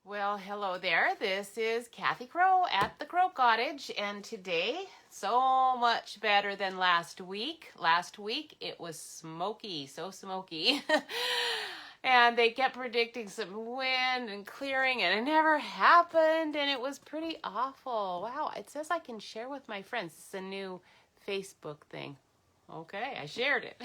Well, hello there. This is Kathy Crow at the Crow Cottage, and today, so much better than last week. Last week, it was smoky, so smoky. And they kept predicting some wind and clearing, and it never happened, and it was pretty awful. Wow, it says I can share with my friends. It's a new Facebook thing. Okay, I shared it.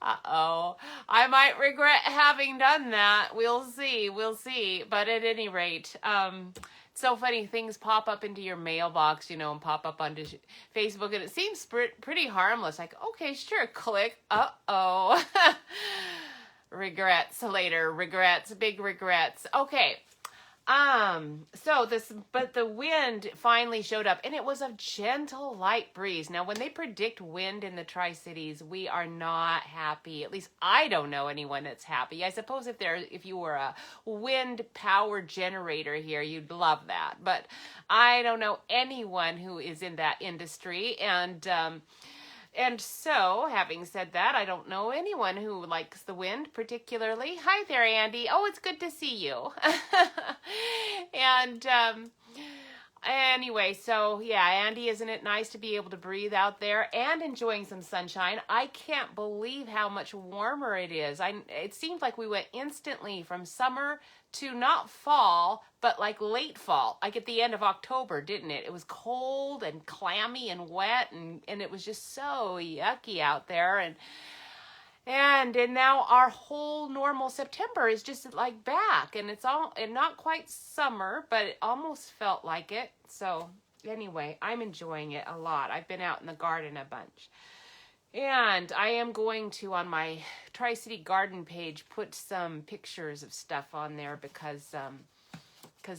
Uh-oh. I might regret having done that. We'll see. We'll see. But at any rate, it's so funny. Things pop up into your mailbox, and pop up onto Facebook, and it seems pretty harmless. Like, okay, sure, click. Uh-oh. Regrets later. Regrets. Big regrets. Okay. But the wind finally showed up, and it was a gentle light breeze. Now, when they predict wind in the Tri-Cities, we are not happy. At least I don't know anyone that's happy. I suppose if you were a wind power generator here, you'd love that. But I don't know anyone who is in that industry, and so, having said that, I don't know anyone who likes the wind particularly. Hi there, Andy. Oh, it's good to see you. and Anyway, so yeah, Andy, isn't it nice to be able to breathe out there and enjoying some sunshine? I can't believe how much warmer it is. It seemed like we went instantly from summer to not fall, but like late fall, like at the end of October, didn't it? It was cold and clammy and wet, and it was just so yucky out there. And now our whole normal September is just like back, and it's all and not quite summer, but it almost felt like it. So anyway, I'm enjoying it a lot. I've been out in the garden a bunch. And I am going to, on my Tri-City Garden page, put some pictures of stuff on there because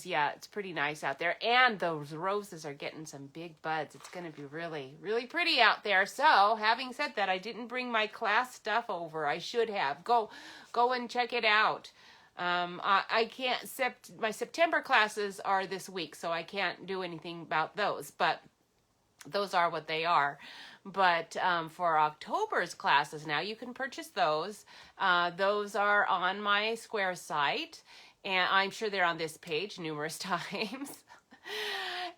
yeah, it's pretty nice out there. And those roses are getting some big buds. It's going to be really, really pretty out there. So, having said that, I didn't bring my class stuff over. I should have. Go and check it out. I can't, my September classes are this week, so I can't do anything about those. But those are what they are. But for October's classes now, you can purchase those. Those are on my Square site. And I'm sure they're on this page numerous times.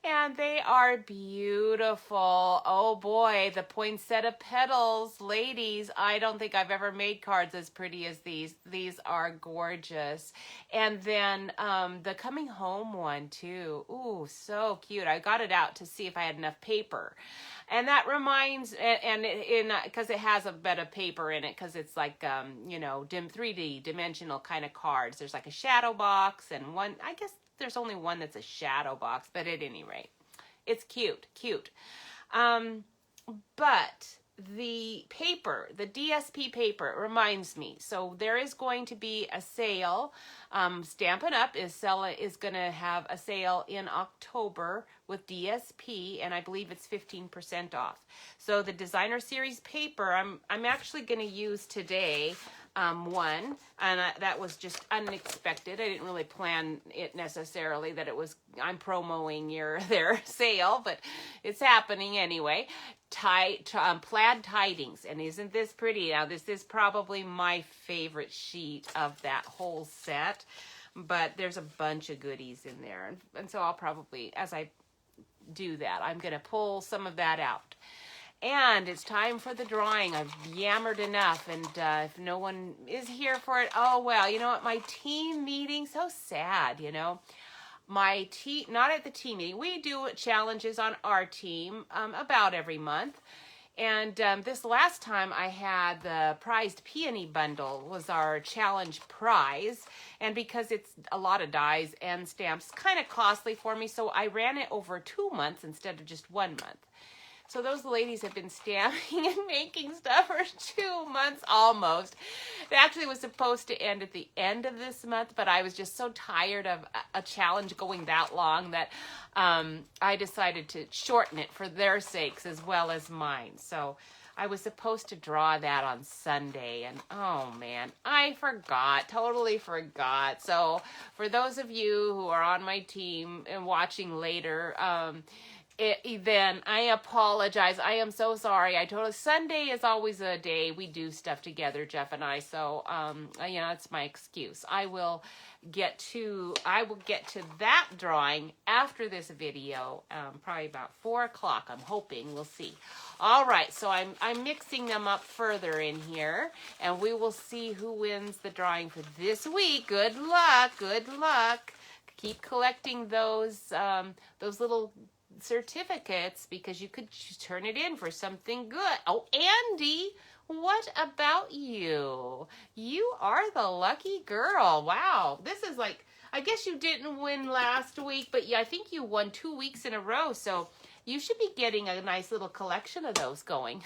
And they are beautiful. Oh boy, the poinsettia petals. Ladies, I don't think I've ever made cards as pretty as these. These are gorgeous. And then the coming home one too. Ooh, so cute. I got it out to see if I had enough paper. And that reminds, because it has a bit of paper in it, because it's like, 3D dimensional kind of cards. There's like a shadow box and one, I guess there's only one that's a shadow box, but at any rate, it's cute. But the paper, the DSP paper, reminds me. So there is going to be a sale. Stampin' Up! is going to have a sale in October with DSP, and I believe it's 15% off. So the designer series paper, I'm actually going to use today. One, and that was just unexpected. I didn't really plan it necessarily that I'm promoting their sale, but it's happening anyway. Plaid Tidings, and isn't this pretty? Now, this is probably my favorite sheet of that whole set, but there's a bunch of goodies in there, and so I'll probably, as I do that, I'm going to pull some of that out. And it's time for the drawing. I've yammered enough, and if no one is here for it, oh well. You know what? My team meeting, so sad, not at the team meeting. We do challenges on our team about every month. And this last time I had the prized peony bundle was our challenge prize. And because it's a lot of dies and stamps, kind of costly for me, so I ran it over 2 months instead of just 1 month. So those ladies have been stamping and making stuff for 2 months almost. It actually was supposed to end at the end of this month, but I was just so tired of a challenge going that long that I decided to shorten it for their sakes as well as mine. So I was supposed to draw that on Sunday, and oh man, I totally forgot. So for those of you who are on my team and watching later, Then I apologize. I am so sorry. I totally, Sunday is always a day we do stuff together, Jeff and I. So, yeah, that's my excuse. I will get to that drawing after this video, probably about 4 o'clock. I'm hoping. We'll see. All right. So I'm mixing them up further in here, and we will see who wins the drawing for this week. Good luck. Good luck. Keep collecting those little certificates, because you could turn it in for something good. Oh, Andy, what about you? You are the lucky girl. Wow. This is like, I guess you didn't win last week, but yeah, I think you won 2 weeks in a row. So you should be getting a nice little collection of those going.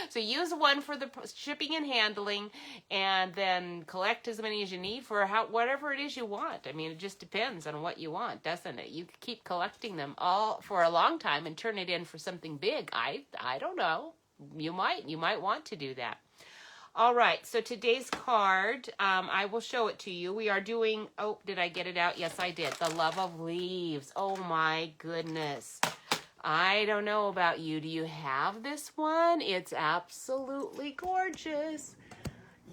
So use one for the shipping and handling, and then collect as many as you need for whatever it is you want. I mean, it just depends on what you want, doesn't it? You could keep collecting them all for a long time and turn it in for something big. I don't know. You might want to do that. All right, so today's card, I will show it to you. We are doing, oh, did I get it out? Yes, I did. The Love of Leaves. Oh my goodness. I don't know about you. Do you have this one? It's absolutely gorgeous.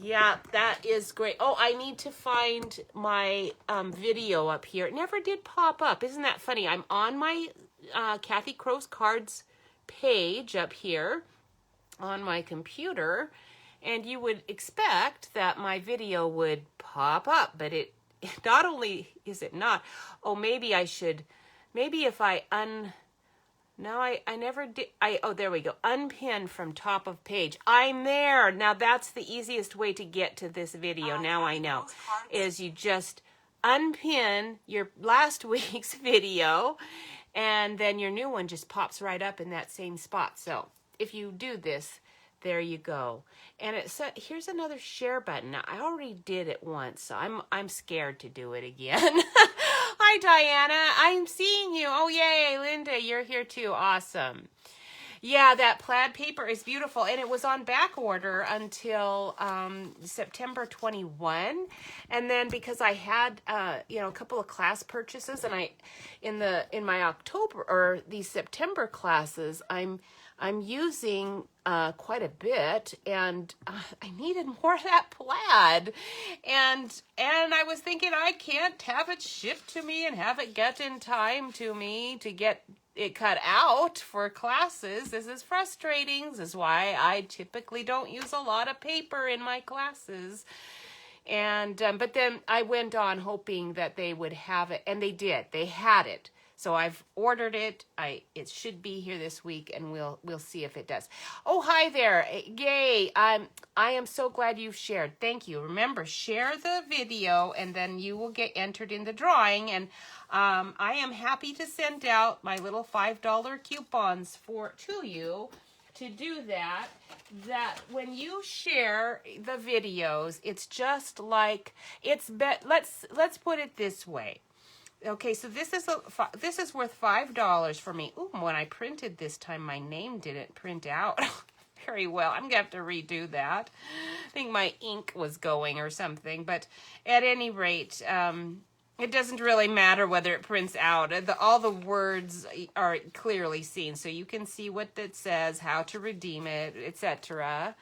Yeah, that is great. Oh, I need to find my video up here. It never did pop up. Isn't that funny? I'm on my Kathy Crow's Cards page up here on my computer, and you would expect that my video would pop up, but it not only is it not. Oh, maybe if I no, I never did. Oh, there we go. Unpin from top of page. I'm there. Now that's the easiest way to get to this video. Now I know. Is you just unpin your last week's video, and then your new one just pops right up in that same spot. So if you do this, there you go. And here's another share button. Now, I already did it once, so I'm scared to do it again. Hi, Diana. I'm seeing you. Oh, yay, Linda, you're here too. Awesome. Yeah, that plaid paper is beautiful, and it was on back order until September 21, and then because I had a couple of class purchases, and in my October or these September classes, I'm using quite a bit, and I needed more of that plaid, and I was thinking I can't have it shipped to me and have it get in time to me to get it cut out for classes. This is frustrating. This is why I typically don't use a lot of paper in my classes. And but then I went on hoping that they would have it, and they did. They had it. So I've ordered it. It should be here this week, and we'll see if it does. Oh, hi there. Yay. I am so glad you've shared. Thank you. Remember, share the video, and then you will get entered in the drawing. And I am happy to send out my little $5 coupons to you to do that. That when you share the videos, it's just like let's put it this way. Okay, so this is worth $5 for me. Ooh, when I printed this time, my name didn't print out very well. I'm gonna have to redo that. I think my ink was going or something. But at any rate, it doesn't really matter whether it prints out. All the words are clearly seen, so you can see what it says, how to redeem it, etc.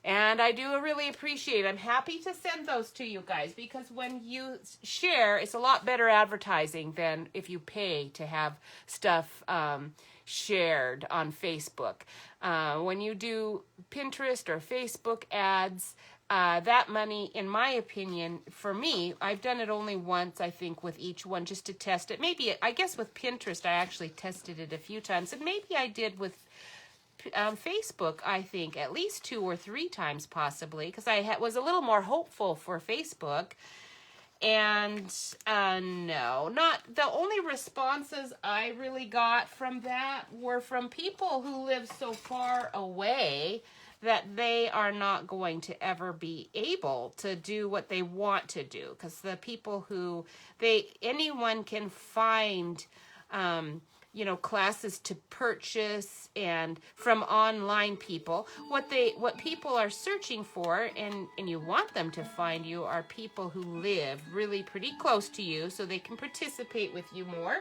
And I do really appreciate it. I'm happy to send those to you guys, because when you share, it's a lot better advertising than if you pay to have stuff shared on Facebook. When you do Pinterest or Facebook ads, that money, in my opinion, for me, I've done it only once, I think, with each one just to test it. Maybe, I guess with Pinterest, I actually tested it a few times, and maybe I did with Facebook, I think, at least 2 or 3 times possibly, because I was a little more hopeful for Facebook. And no, not the only responses I really got from that were from people who live so far away that they are not going to ever be able to do what they want to do, because the people who anyone can find classes to purchase, and from online people, what people are searching for, and you want them to find you, are people who live really pretty close to you so they can participate with you more.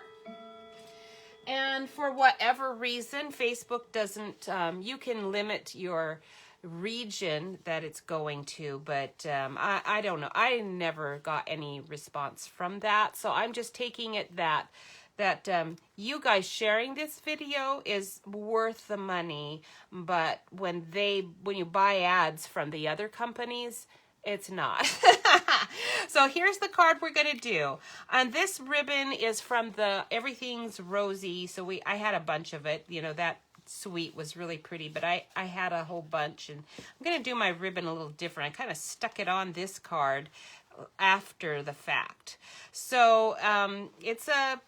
And for whatever reason, Facebook doesn't, you can limit your region that it's going to, but I don't know. I never got any response from that. So I'm just taking it that you guys sharing this video is worth the money, but when you buy ads from the other companies, it's not. So here's the card we're going to do. And this ribbon is from the Everything's Rosy. So I had a bunch of it. You know, that suite was really pretty, but I had a whole bunch. And I'm going to do my ribbon a little different. I kind of stuck it on this card after the fact. So it's a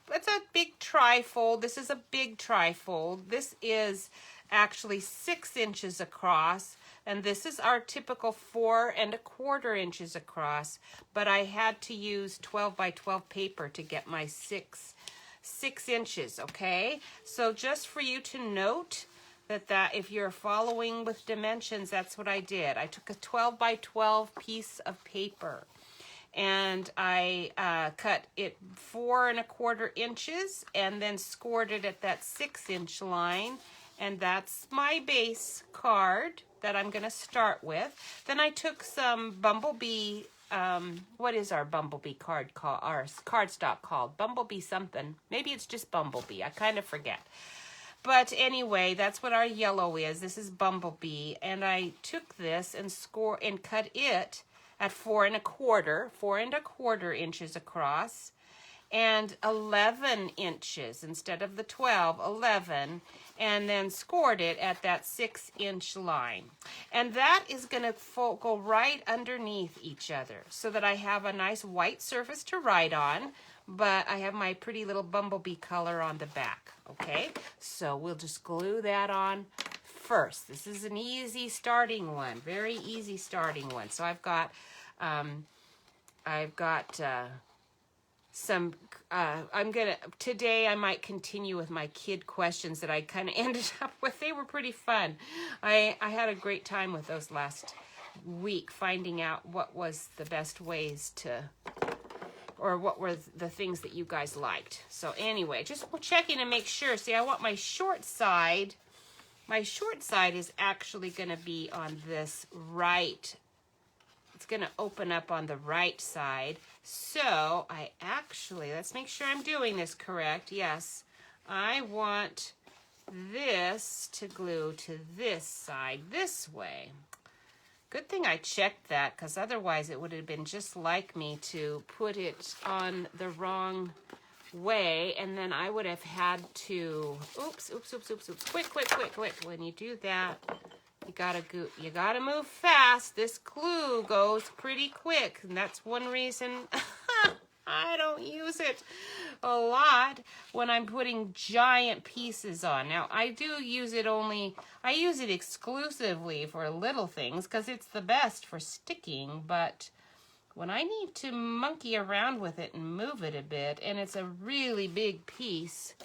big trifold. This is a big trifold. This is actually 6 inches across. And this is our typical 4 1/4 inches across, but I had to use 12 by 12 paper to get my 6 inches, okay? So just for you to note that if you're following with dimensions, that's what I did. I took a 12 by 12 piece of paper and I cut it 4 1/4 inches and then scored it at that 6-inch line. And that's my base card that I'm going to start with. Then I took some Bumblebee, what is our Bumblebee card called? Our cardstock called? Bumblebee something. Maybe it's just Bumblebee. I kind of forget. But anyway, that's what our yellow is. This is Bumblebee. And I took this and cut it at 4 1/4 inches across. And 11 inches instead of the 12, 11, and then scored it at that 6-inch line. And that is going to go right underneath each other so that I have a nice white surface to write on, but I have my pretty little Bumblebee color on the back, okay? So we'll just glue that on first. This is an easy starting one, very easy starting one. So I've got some, today I might continue with my kid questions that I kind of ended up with. They were pretty fun. I had a great time with those last week, finding out what was the best ways or what were the things that you guys liked. So anyway, just checking to make sure. See, I want my short side is actually going to be on this right. It's going to open up on the right side. So let's make sure I'm doing this correct. Yes, I want this to glue to this side this way. Good thing I checked that, because otherwise it would have been just like me to put it on the wrong way, and then I would have had to, oops. Quick. When you do that, you gotta move fast. This glue goes pretty quick, and that's one reason I don't use it a lot when I'm putting giant pieces on. Now, I use it exclusively for little things because it's the best for sticking, but when I need to monkey around with it and move it a bit, and it's a really big piece,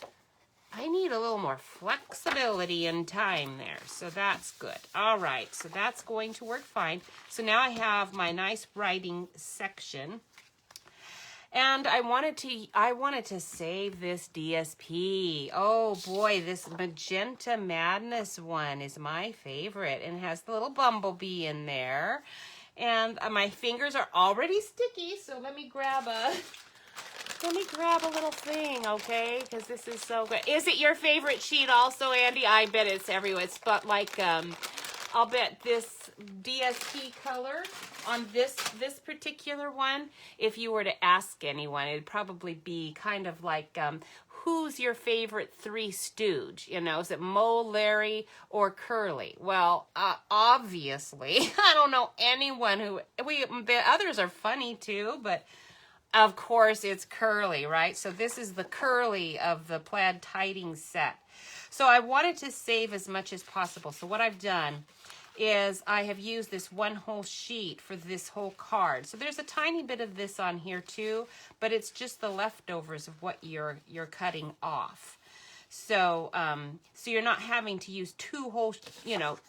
I need a little more flexibility and time there. So that's good. All right, so that's going to work fine. So now I have my nice writing section. And I wanted to save this DSP. Oh boy, this Magenta Madness one is my favorite, and has the little bumblebee in there. And my fingers are already sticky, so let me grab a little thing, okay? Because this is so good. Is it your favorite sheet also, Andy? I bet it's everywhere. It's but like, I'll bet this DSP color on this particular one, if you were to ask anyone, it'd probably be kind of like, who's your favorite Three Stooge? You know, is it Moe, Larry, or Curly? Well, obviously, I don't know anyone the others are funny too, but of course it's Curly, right? So this is the Curly of the plaid tiding set. So I wanted to save as much as possible. So what I've done is I have used this one whole sheet for this whole card. So there's a tiny bit of this on here too, but it's just the leftovers of what you're cutting off. So so you're not having to use two whole,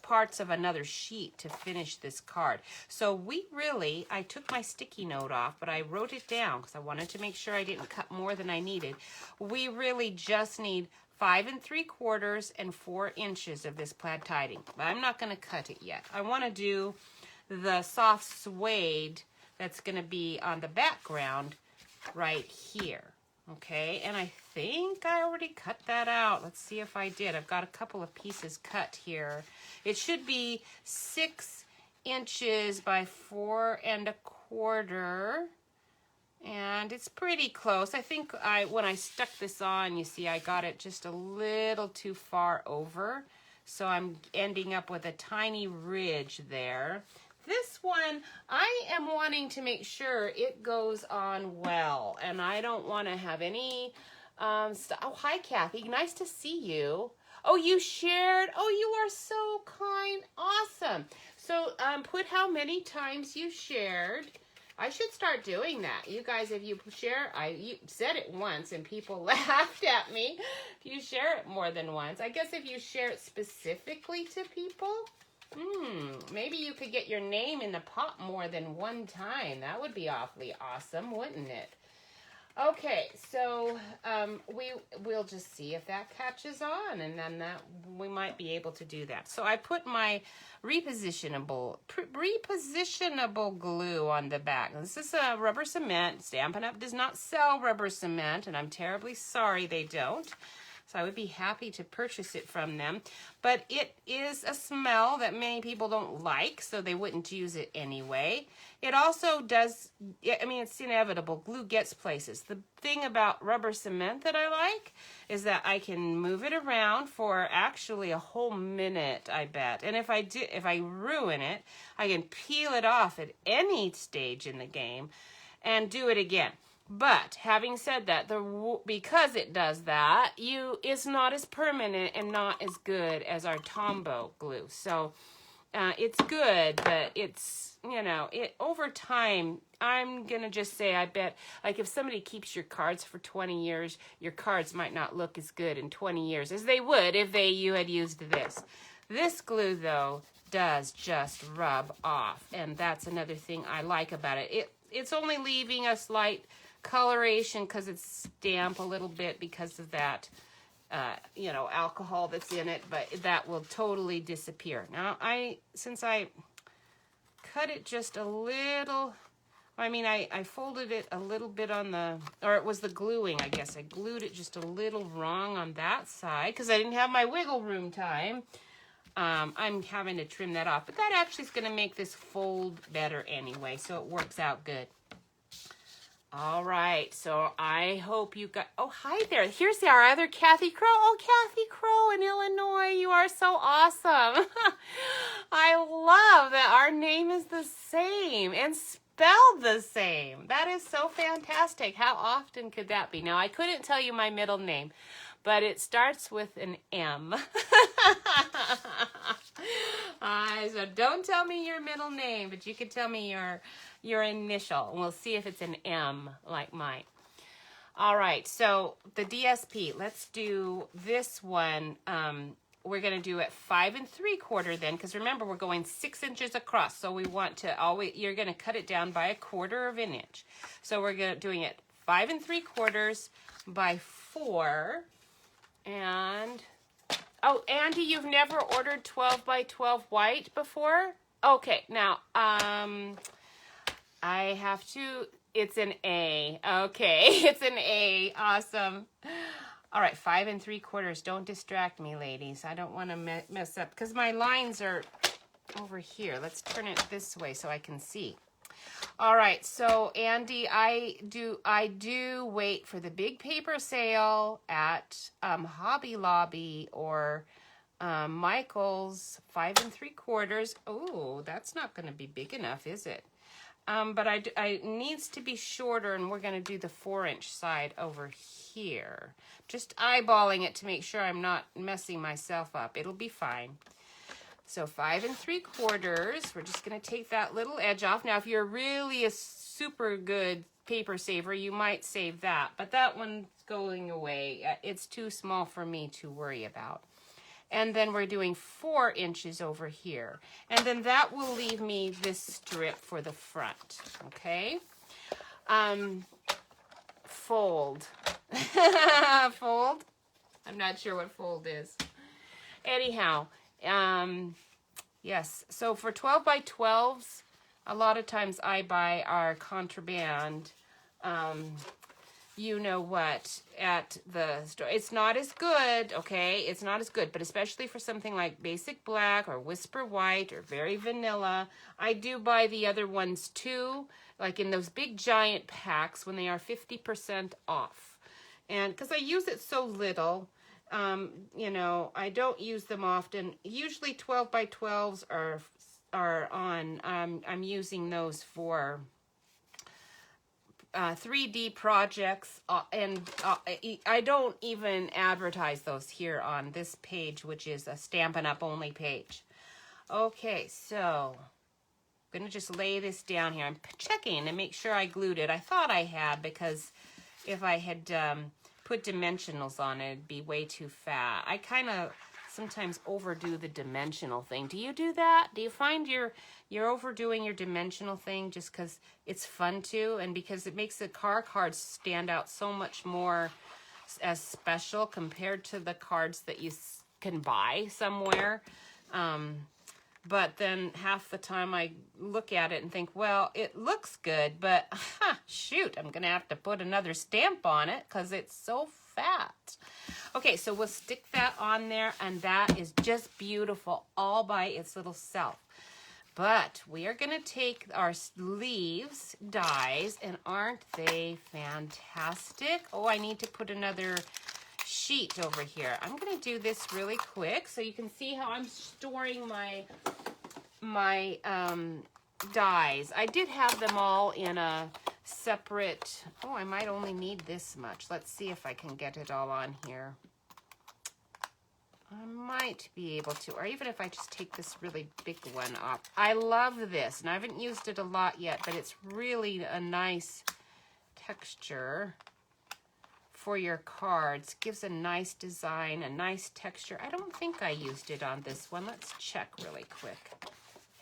parts of another sheet to finish this card. So I took my sticky note off, but I wrote it down because I wanted to make sure I didn't cut more than I needed. We really just need 5 3/4 and 4 inches of this plaid tiding. But I'm not going to cut it yet. I want to do the soft suede that's going to be on the background right here. Okay, and I think I already cut that out. Let's see if I did. I've got a couple of pieces cut here. It should be 6 inches by 4 1/4. And it's pretty close. I think when I stuck this on, you see, I got it just a little too far over. So I'm ending up with a tiny ridge there. This one, I am wanting to make sure it goes on well. And I don't want to have any, oh, hi, Kathy. Nice to see you. Oh, you shared. Oh, you are so kind. Awesome. So put how many times you shared. I should start doing that. You guys, if you share, you said it once and people laughed at me. If you share it more than once, I guess if you share it specifically to people, maybe you could get your name in the pot more than one time. That would be awfully awesome, wouldn't it? Okay, so we'll just see if that catches on, and then we might be able to do that. So I put my repositionable glue on the back. This is a rubber cement. Stampin' Up! Does not sell rubber cement, and I'm terribly sorry they don't. So I would be happy to purchase it from them. But it is a smell that many people don't like, so they wouldn't use it anyway. It also does, I mean, it's inevitable. Glue gets places. The thing about rubber cement that I like is that I can move it around for actually a whole minute, I bet. And if I ruin it, I can peel it off at any stage in the game and do it again. But having said that, because it does that, it's not as permanent and not as good as our Tombow glue. So it's good, but it's, over time, I'm going to just say, I bet, like if somebody keeps your cards for 20 years, your cards might not look as good in 20 years as they would if you had used this. This glue, though, does just rub off, and that's another thing I like about it. It's only leaving a slight coloration because it's damp a little bit because of that, alcohol that's in it, but that will totally disappear. Now, since I cut it just a little, I folded it a little bit or it was the gluing, I guess. I glued it just a little wrong on that side because I didn't have my wiggle room time. I'm having to trim that off, but that actually is going to make this fold better anyway, so it works out good. All right, so I hope you got, oh, hi there. Here's our other Kathy Crow. Oh, Kathy Crow in Illinois, you are so awesome. I love that our name is the same and spelled the same. That is so fantastic. How often could that be? Now, I couldn't tell you my middle name, but it starts with an M. So don't tell me your middle name, but you can tell me your initial, and we'll see if it's an M like mine. All right, so the DSP, let's do this one. We're going to do it 5 3/4 then, because remember, we're going 6 inches across, so we want to you're going to cut it down by 1/4 inch. So we're doing it 5 3/4 by 4, and oh, Andy, you've never ordered 12 by 12 white before? Okay, now, I have to, it's an A. Okay, it's an A. Awesome. All right, 5 3/4. Don't distract me, ladies. I don't want to mess up because my lines are over here. Let's turn it this way so I can see. All right, so Andy, I do wait for the big paper sale at Hobby Lobby or Michael's 5 3/4. Oh, that's not going to be big enough, is it? But it needs to be shorter, and we're going to do the 4-inch side over here. Just eyeballing it to make sure I'm not messing myself up. It'll be fine. So 5 3/4. We're just going to take that little edge off. Now, if you're really a super good paper saver, you might save that. But that one's going away. It's too small for me to worry about. And then we're doing 4 inches over here. And then that will leave me this strip for the front, okay? Fold. Fold. I'm not sure what fold is. Anyhow, yes. So for 12 by 12s, a lot of times I buy our Contraband, you know what, at the store. It's not as good, okay? It's not as good, but especially for something like Basic Black or Whisper White or Very Vanilla, I do buy the other ones too, like in those big giant packs when they are 50% off. And because I use it so little, you know, I don't use them often. Usually 12 by 12s are on, I'm using those for 3D projects, and I don't even advertise those here on this page, which is a Stampin' Up! Only page. Okay, so I'm going to just lay this down here. I'm checking to make sure I glued it. I thought I had, because if I had put dimensionals on it, it'd be way too fat. I kind of sometimes overdo the dimensional thing. Do you do that? Do you find you're overdoing your dimensional thing just because it's fun to, and because it makes the cards stand out so much more as special compared to the cards that you can buy somewhere? But then half the time I look at it and think, well, it looks good, but shoot, I'm going to have to put another stamp on it because it's so fat. Okay, so we'll stick that on there, and that is just beautiful all by its little self. But we are going to take our leaves dies, and aren't they fantastic? Oh, I need to put another sheet over here. I'm going to do this really quick so you can see how I'm storing my dies. I did have them all in a separate, oh, I might only need this much. Let's see if I can get it all on here. I might be able to, or even if I just take this really big one off. I love this, and I haven't used it a lot yet, but it's really a nice texture for your cards. Gives a nice design, a nice texture. I don't think I used it on this one. Let's check really quick.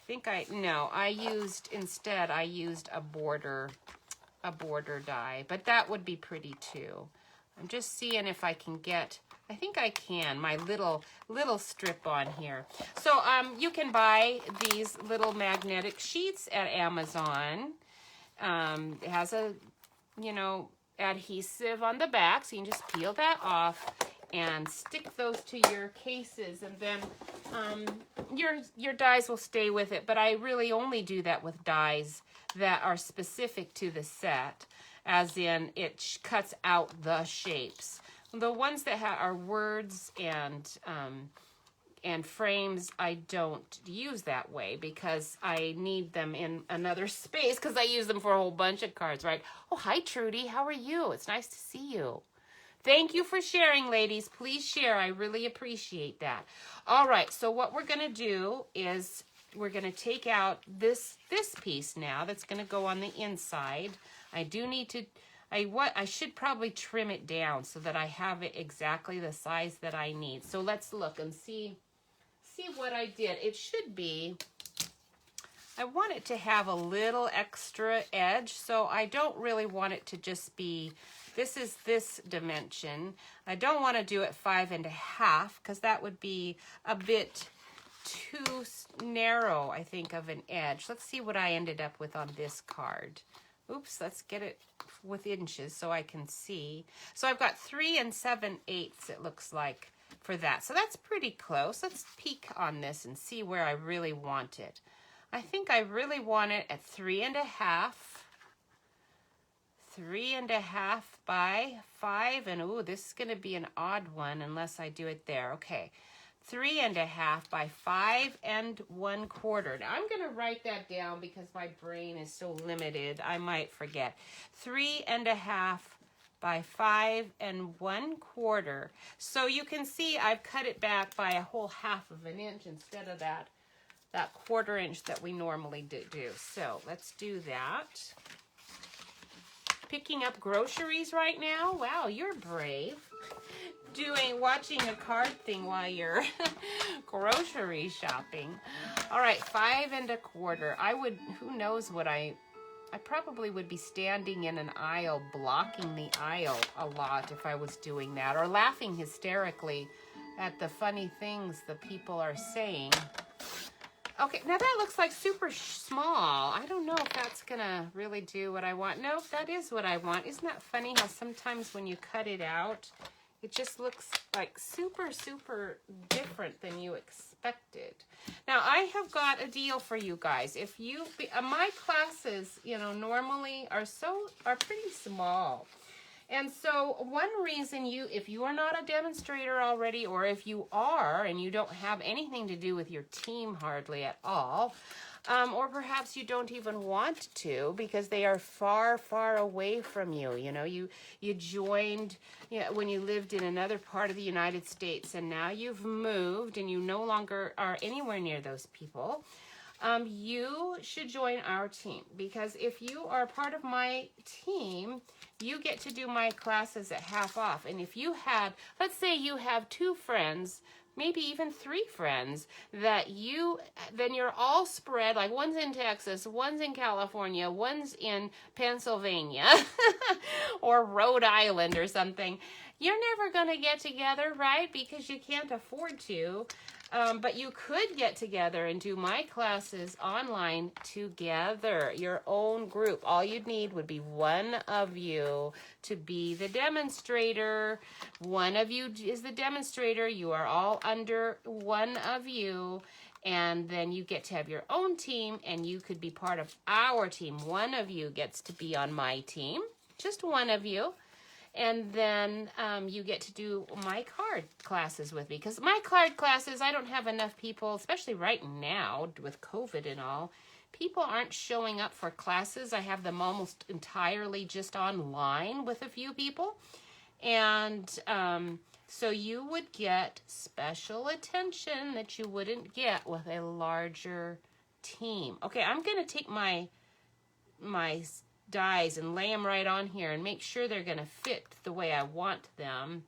I used a border die, but that would be pretty too. I'm just seeing if I can get, I think I can, my little strip on here. So you can buy these little magnetic sheets at Amazon. It has a, adhesive on the back, so you can just peel that off and stick those to your cases, and then your dies will stay with it. But I really only do that with dies that are specific to the set, as in it cuts out the shapes. The ones that are words and frames, I don't use that way because I need them in another space, because I use them for a whole bunch of cards, right? Oh, hi, Trudy. How are you? It's nice to see you. Thank you for sharing, ladies. Please share. I really appreciate that. All right, so what we're going to do is we're going to take out this piece now that's going to go on the inside. I do need to, I should probably trim it down so that I have it exactly the size that I need. So let's look and see what I did. It should be, I want it to have a little extra edge, so I don't really want it to just be, this is this dimension. I don't want to do it 5 1/2 because that would be a bit too narrow, I think, of an edge. Let's see what I ended up with on this card. Oops, let's get it with inches so I can see. So I've got 3 7/8, it looks like, for that. So that's pretty close. Let's peek on this and see where I really want it. I think I really want it at 3 1/2. 3 1/2 by 5, and ooh, this is going to be an odd one unless I do it there. Okay, 3 1/2 by 5 1/4. Now I'm going to write that down because my brain is so limited. I might forget. 3 1/2 by 5 1/4. So you can see I've cut it back by a whole 1/2 inch instead of that 1/4 inch that we normally do. So let's do that. Picking up groceries right now. Wow, you're brave. Watching a card thing while you're grocery shopping. All right, 5 1/4. Who knows what I I probably would be standing in an aisle, blocking the aisle a lot if I was doing that, or laughing hysterically at the funny things the people are saying. Okay, now that looks like super small. I don't know if that's gonna really do what I want. Nope, that is what I want. Isn't that funny how sometimes when you cut it out, it just looks like super, super different than you expected. Now, I have got a deal for you guys. If you, my classes, you know, normally are pretty small. And so one reason if you are not a demonstrator already, or if you are and you don't have anything to do with your team hardly at all, or perhaps you don't even want to because they are far, far away from you. You know, you joined when you lived in another part of the United States, and now you've moved and you no longer are anywhere near those people. You should join our team, because if you are part of my team, you get to do my classes at half off. And if you had, let's say you have 2 friends, maybe even 3 friends, then you're all spread, like one's in Texas, one's in California, one's in Pennsylvania, or Rhode Island or something. You're never going to get together, right? Because you can't afford to. But you could get together and do my classes online together, your own group. All you'd need would be one of you to be the demonstrator. One of you is the demonstrator. You are all under one of you. And then you get to have your own team, and you could be part of our team. One of you gets to be on my team, just one of you. And then you get to do my card classes with me. Because my card classes, I don't have enough people, especially right now with COVID and all. People aren't showing up for classes. I have them almost entirely just online with a few people. And so you would get special attention that you wouldn't get with a larger team. Okay, I'm going to take my dies and lay them right on here and make sure they're going to fit the way I want them.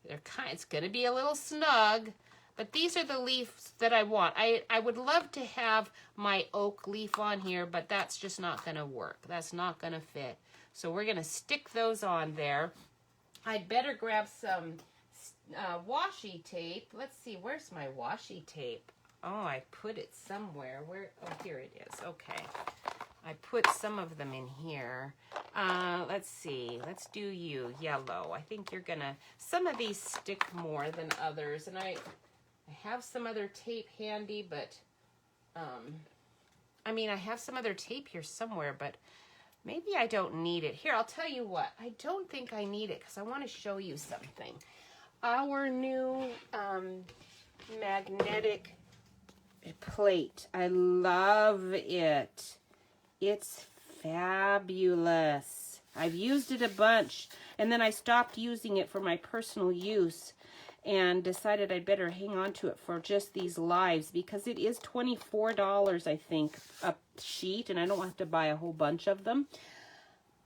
It's going to be a little snug, but these are the leaves that I want. I would love to have my oak leaf on here, but that's just not going to work. That's not going to fit. So we're going to stick those on there. I'd better grab some washi tape. Let's see, where's my washi tape? Oh, I put it somewhere. Oh, here it is. Okay. I put some of them in here. Let's see. Let's do yellow. I think you're gonna, some of these stick more than others. And I have some other tape handy, but, I have some other tape here somewhere, but maybe I don't need it. Here, I'll tell you what. I don't think I need it because I want to show you something. Our new magnetic plate. I love it. It's fabulous. I've used it a bunch, and then I stopped using it for my personal use and decided I'd better hang on to it for just these lives, because it is $24, I think, a sheet, and I don't have to buy a whole bunch of them.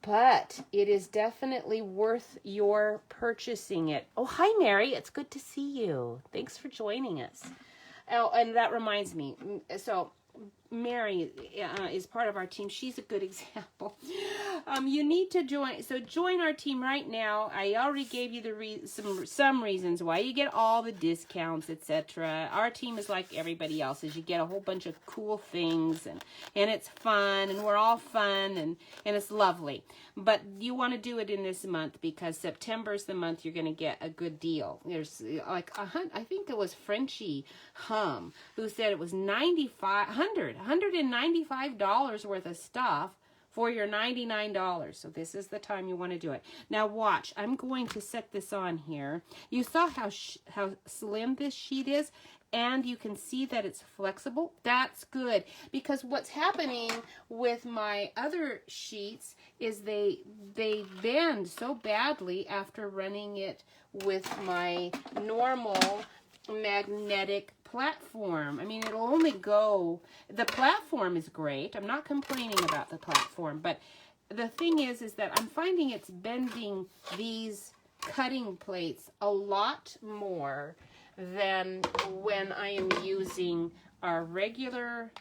But it is definitely worth your purchasing it. Oh, hi, Mary. It's good to see you. Thanks for joining us. Oh, and that reminds me. So Mary is part of our team. She's a good example. You need to join. So join our team right now. I already gave you some reasons why. You get all the discounts, etc. Our team is like everybody else's. You get a whole bunch of cool things, and it's fun, and we're all fun, and it's lovely. But you want to do it in this month, because September is the month you're going to get a good deal. There's like I think it was Frenchie Hum who said it was $195 worth of stuff for your $99. So this is the time you want to do it. Now watch, I'm going to set this on here. You saw how slim this sheet is, and you can see that it's flexible. That's good, because what's happening with my other sheets is they bend so badly after running it with my normal magnetic platform. It'll only go, the platform is great. I'm not complaining about the platform, but the thing is that I'm finding it's bending these cutting plates a lot more than when I am using our regular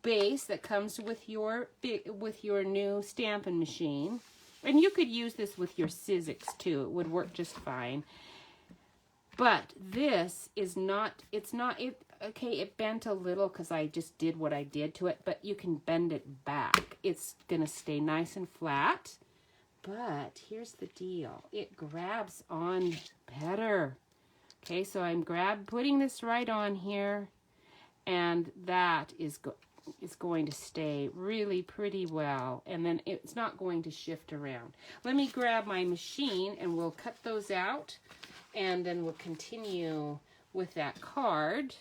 base that comes with your new Stampin' Machine. And you could use this with your Sizzix too. It would work just fine. But this is not, okay, it bent a little because I just did what I did to it, but you can bend it back. It's going to stay nice and flat. But here's the deal. It grabs on better. Okay, so I'm putting this right on here, and that is going to stay really pretty well, and then it's not going to shift around. Let me grab my machine, and we'll cut those out, and then we'll continue with that card.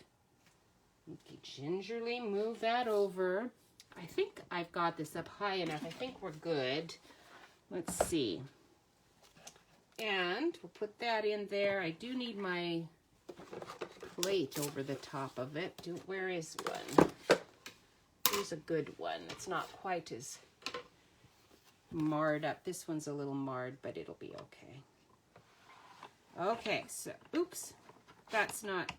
Okay, gingerly move that over. I think I've got this up high enough. I think we're good. Let's see. And we'll put that in there. I do need my plate over the top of it. Where is one? Here's a good one. It's not quite as marred up. This one's a little marred, but it'll be okay. Okay, so, oops. That's not,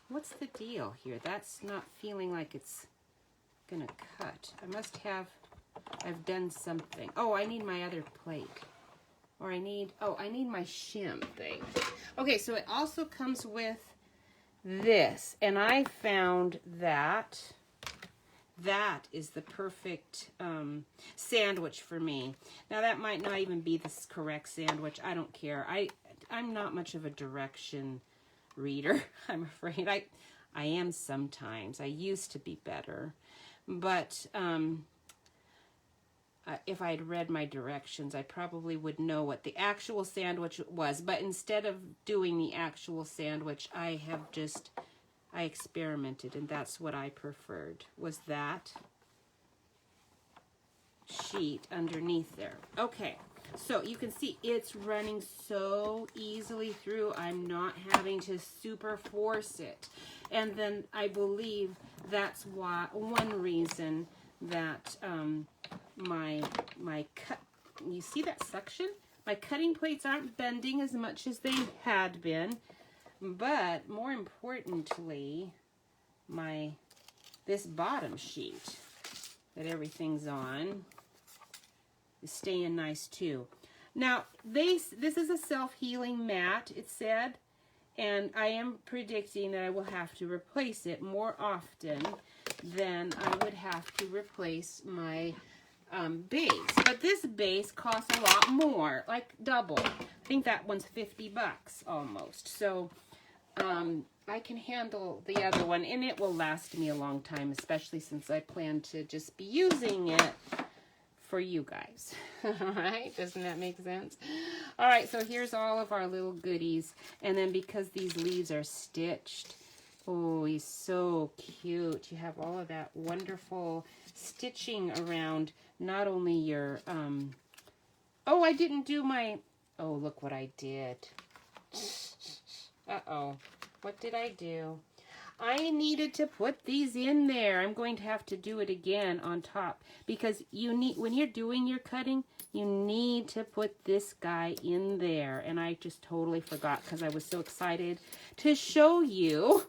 what's the deal here? That's not feeling like it's gonna cut. I've done something. Oh, I need my other plate. Or I need my shim thing. Okay, so it also comes with this. And I found that is the perfect sandwich for me. Now, that might not even be the correct sandwich. I don't care. I'm not much of a direction reader, I'm afraid. I am sometimes. I used to be better. But if I had read my directions, I probably would know what the actual sandwich was. But instead of doing the actual sandwich, I experimented, and that's what I preferred, was that sheet underneath there. Okay, so you can see it's running so easily through. I'm not having to super force it. And then I believe that's one reason that my cut, you see that suction? My cutting plates aren't bending as much as they had been, but more importantly, this bottom sheet that everything's on is staying nice too. Now, this is a self-healing mat, it said, and I am predicting that I will have to replace it more often than I would have to replace my base. But this base costs a lot more, like double. I think that one's 50 bucks almost. So I can handle the other one, and it will last me a long time, especially since I plan to just be using it for you guys. All right, doesn't that make sense? All right, so here's all of our little goodies. And then because these leaves are stitched, oh, he's so cute. You have all of that wonderful stitching around not only your, oh, I didn't do my, oh, look what I did. Uh-oh, what did I do? I needed to put these in there. I'm going to have to do it again on top because when you're doing your cutting, you need to put this guy in there. And I just totally forgot because I was so excited to show you.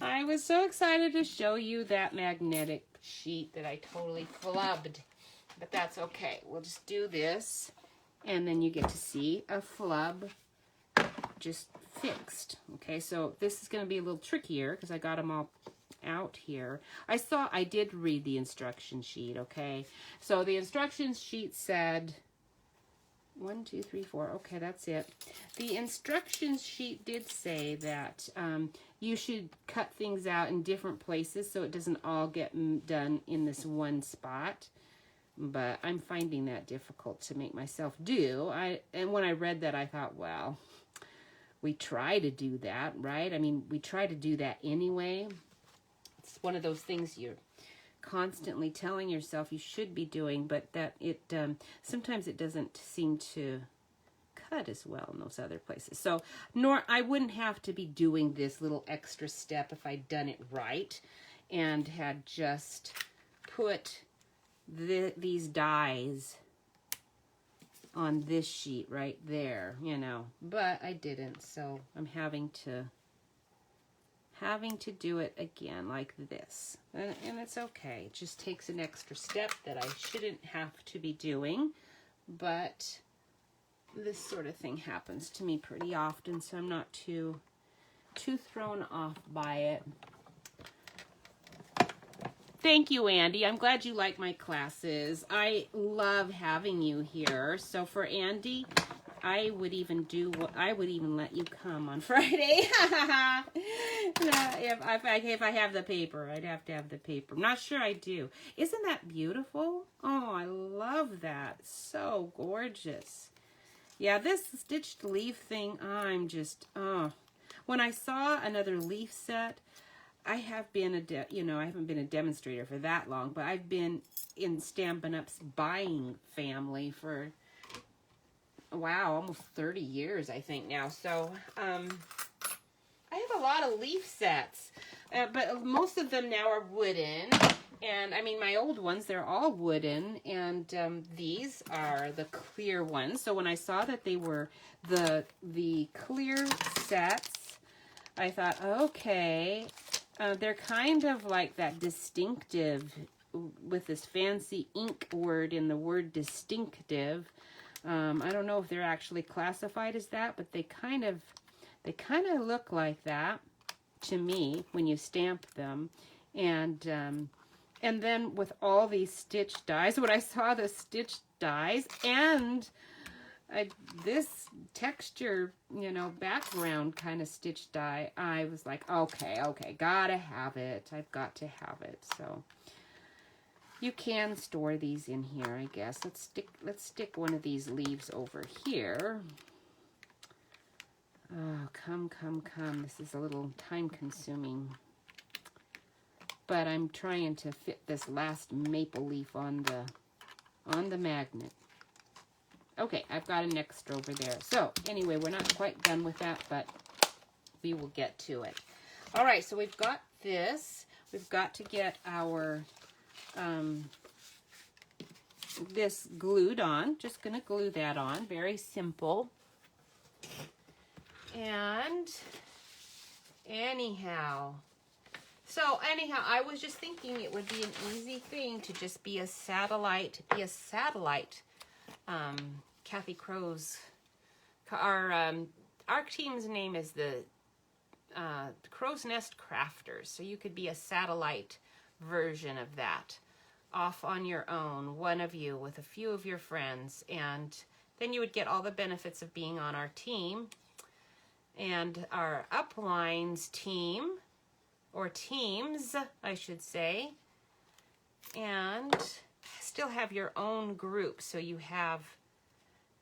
I was so excited to show you that magnetic sheet that I totally flubbed. But that's okay. We'll just do this, and then you get to see a flub just fixed. Okay, so this is going to be a little trickier because I got them all out here. I did read the instruction sheet, okay? So the instruction sheet said 1, 2, 3, 4. Okay, that's it. The instructions sheet did say that you should cut things out in different places so it doesn't all get done in this one spot. But I'm finding that difficult to make myself do. And when I read that, I thought, well, we try to do that, right? I mean, we try to do that anyway. It's one of those things you're constantly telling yourself you should be doing, but that sometimes it doesn't seem to cut as well in those other places. So I wouldn't have to be doing this little extra step if I'd done it right and had just put these dies on this sheet right there, you know, but I didn't, so I'm having to having to do it again like this. And it's okay. It just takes an extra step that I shouldn't have to be doing. But this sort of thing happens to me pretty often, so I'm not too thrown off by it. Thank you, Andy. I'm glad you like my classes. I love having you here. So for Andy, I would even let you come on Friday. If I have the paper, I'd have to have the paper. I'm not sure I do. Isn't that beautiful? Oh, I love that. So gorgeous. Yeah, this stitched leaf thing, I'm just, when I saw another leaf set, I have been I haven't been a demonstrator for that long, but I've been in Stampin' Up's buying family for, wow, almost 30 years, I think now. So, I have a lot of leaf sets, but most of them now are wooden. And I mean, my old ones, they're all wooden, and these are the clear ones. So when I saw that they were the clear sets, I thought, okay, they're kind of like that distinctive, with this fancy ink word in the word distinctive. I don't know if they're actually classified as that, but they kind of look like that to me when you stamp them. And then with all these stitched dies, when I saw the stitched dies and this texture, background kind of stitched die, I was like, okay, gotta have it. I've got to have it. So you can store these in here, I guess. Let's stick one of these leaves over here. Oh, come. This is a little time consuming. But I'm trying to fit this last maple leaf on the magnet. Okay, I've got an extra over there. So anyway, we're not quite done with that, but we will get to it. All right, so we've got this. We've got to get our this glued on. Just gonna glue that on. Very simple. And anyhow, I was just thinking it would be an easy thing to just be a satellite. Kathy Crow's, our team's name is the Crow's Nest Crafters. So you could be a satellite version of that, off on your own, one of you with a few of your friends, and then you would get all the benefits of being on our team and our uplines team. Or teams, I should say, and still have your own group, so you have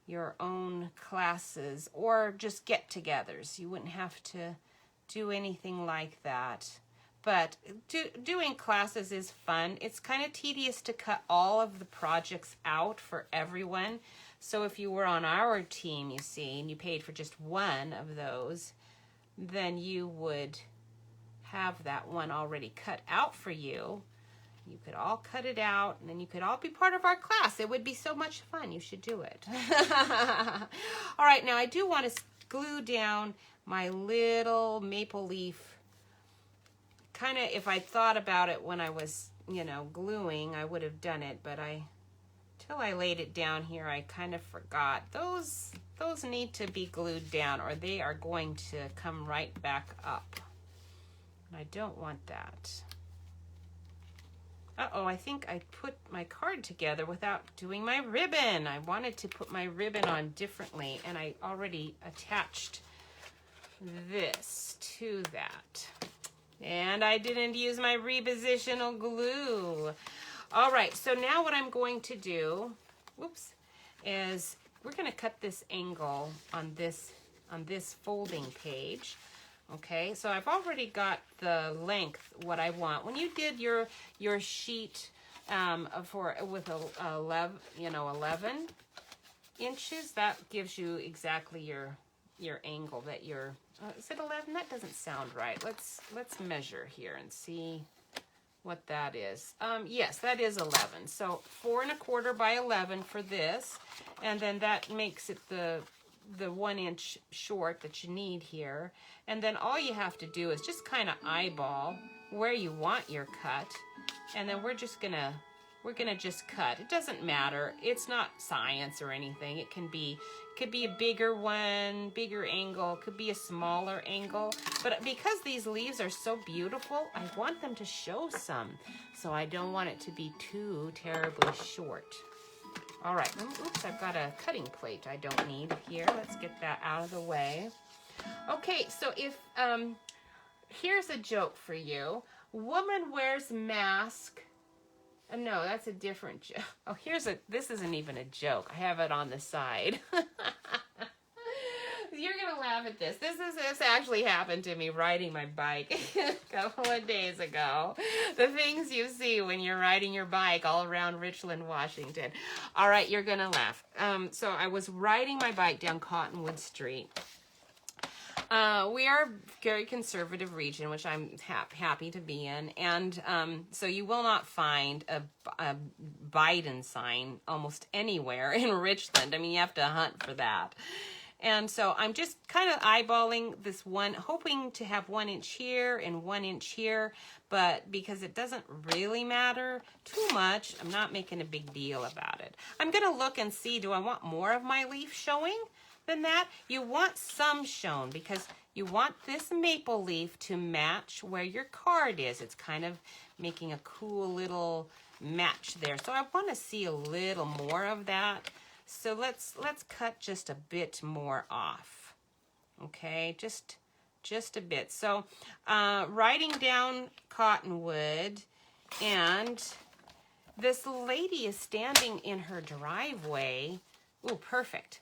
your own classes or just get-togethers. You wouldn't have to do anything like that. But doing classes is fun. It's kind of tedious to cut all of the projects out for everyone. So if you were on our team, you see, and you paid for just one of those, then you would have that one already cut out for you. You could all cut it out, and then you could all be part of our class. It would be so much fun. You should do it. All right, now I do want to glue down my little maple leaf. Kind of, if I thought about it when I was, gluing, I would have done it, but till I laid it down here, I kind of forgot. Those need to be glued down, or they are going to come right back up. I don't want that. Uh-oh, I think I put my card together without doing my ribbon. I wanted to put my ribbon on differently, and I already attached this to that. And I didn't use my repositional glue. All right, so now what I'm going to do, is we're going to cut this angle on this folding page. Okay, so I've already got the length, what I want. When you did your sheet with 11 inches, that gives you exactly your angle that you're. Is it 11? That doesn't sound right. Let's measure here and see what that is. Yes, that is 11. So 4 1/4 by 11 for this, and then that makes it the the 1 inch short that you need here. And then all you have to do is just kind of eyeball where you want your cut. And then we're gonna just cut. It doesn't matter. It's not science or anything. It could be a bigger one, bigger angle, could be a smaller angle. But because these leaves are so beautiful, I want them to show some. So I don't want it to be too terribly short. All right, oops, I've got a cutting plate I don't need here. Let's get that out of the way. Okay, so if, here's a joke for you. Woman wears mask. No, that's a different joke. Oh, this isn't even a joke. I have it on the side. You're going to laugh at this. This actually happened to me riding my bike a couple of days ago. The things you see when you're riding your bike all around Richland, Washington. All right, you're going to laugh. So I was riding my bike down Cottonwood Street. We are a very conservative region, which I'm happy to be in. And so you will not find a Biden sign almost anywhere in Richland. I mean, you have to hunt for that. And so I'm just kind of eyeballing this one, hoping to have 1 inch here and 1 inch here. But because it doesn't really matter too much, I'm not making a big deal about it. I'm going to look and see, do I want more of my leaf showing than that? You want some shown because you want this maple leaf to match where your card is. It's kind of making a cool little match there. So I want to see a little more of that. So let's cut just a bit more off. Okay, just a bit. So riding down Cottonwood, and this lady is standing in her driveway. Ooh, perfect.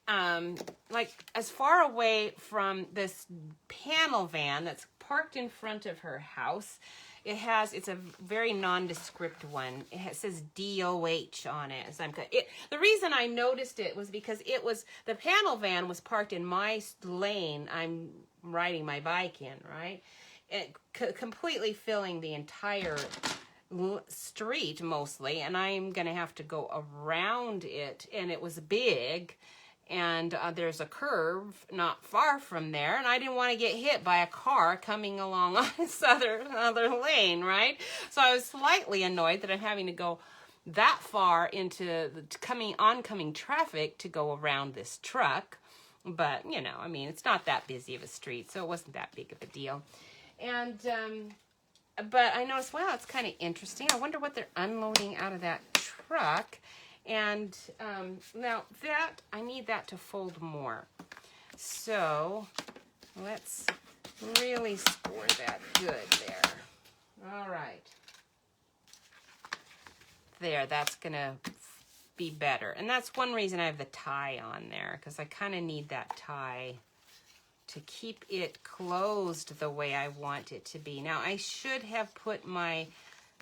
Like as far away from this panel van that's parked in front of her house. It's a very nondescript one. It says DOH on it. So the reason I noticed it was because the panel van was parked in my lane I'm riding my bike in, right? Completely filling the entire street mostly, and I'm going to have to go around it, and it was big. And there's a curve not far from there, and I didn't want to get hit by a car coming along on this other lane, right? So I was slightly annoyed that I'm having to go that far into the oncoming traffic to go around this truck. But, you know, I mean, it's not that busy of a street, so it wasn't that big of a deal. And, but I noticed, wow, it's kind of interesting. I wonder what they're unloading out of that truck. And now I need that to fold more. So let's really score that good there. All right. There, that's going to be better. And that's one reason I have the tie on there, because I kind of need that tie to keep it closed the way I want it to be. Now, I should have put my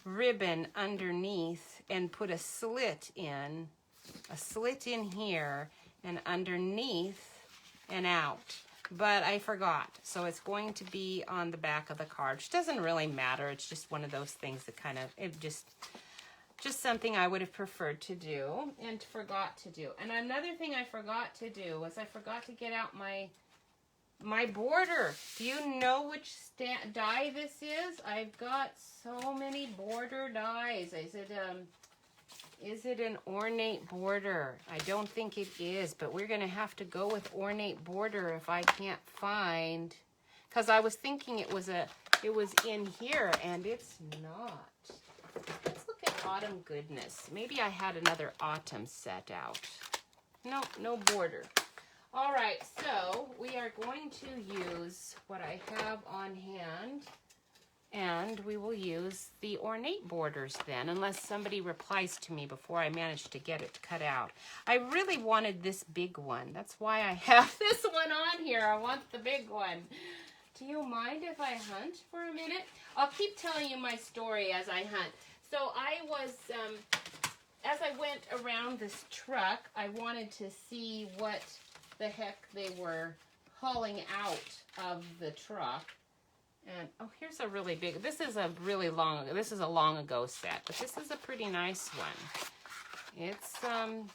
ribbon underneath and put a slit in here and underneath and out, but I forgot. So it's going to be on the back of the card, which doesn't really matter. It's just one of those things that kind of, it just something I would have preferred to do and forgot to do. And another thing I forgot to do was I forgot to get out my border. Do you know which die this is? I've got so many border dies. Is it an ornate border? I don't think it is, but we're going to have to go with ornate border if I can't find, because I was thinking it was in here, and it's not. Let's look at Autumn Goodness. Maybe I had another autumn set out. Nope, no border. All right, so we are going to use what I have on hand, and we will use the ornate borders then, unless somebody replies to me before I manage to get it cut out. I really wanted this big one. That's why I have this one on here. I want the big one. Do you mind if I hunt for a minute? I'll keep telling you my story as I hunt. So I was, as I went around this truck, I wanted to see what the heck they were hauling out of the truck. And oh, here's a really big, this is a long ago set, but this is a pretty nice one. It's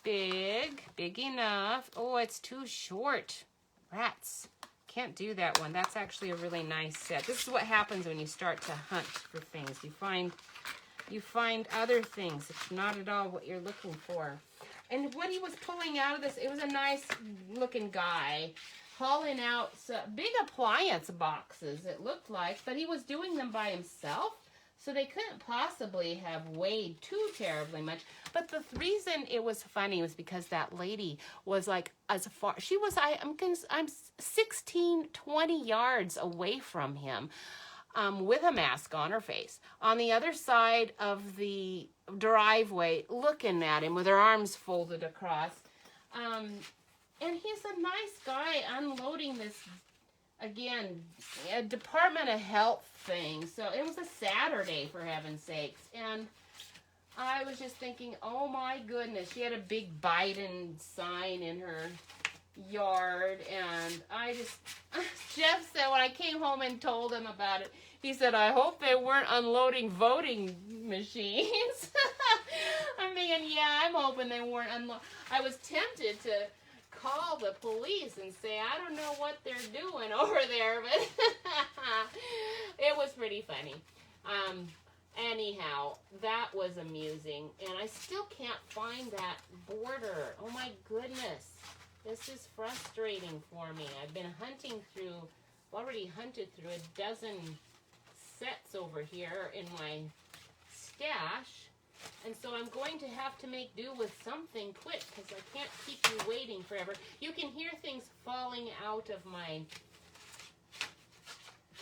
big enough. Oh, it's too short. Rats. Can't do that one. That's actually a really nice set. This is what happens when you start to hunt for things. You find other things. It's not at all what you're looking for. And what he was pulling out of this, it was a nice looking guy hauling out big appliance boxes, it looked like, but he was doing them by himself. So they couldn't possibly have weighed too terribly much. But the reason it was funny was because that lady was like, as far, she was, I'm 16, 20 yards away from him with a mask on her face. On the other side of the driveway, looking at him with her arms folded across. And he's a nice guy unloading this, again, a Department of Health thing. So it was a Saturday, for heaven's sakes. And I was just thinking, oh my goodness, she had a big Biden sign in her yard. And Jeff said, when I came home and told him about it, he said, I hope they weren't unloading voting machines. I'm thinking, yeah, I'm hoping they weren't unloading. I was tempted to call the police and say, I don't know what they're doing over there, but it was pretty funny. Anyhow, that was amusing, and I still can't find that border. Oh my goodness, this is frustrating for me. I've been already hunted through a dozen sets over here in my stash. And so I'm going to have to make do with something quick because I can't keep you waiting forever. You can hear things falling out of my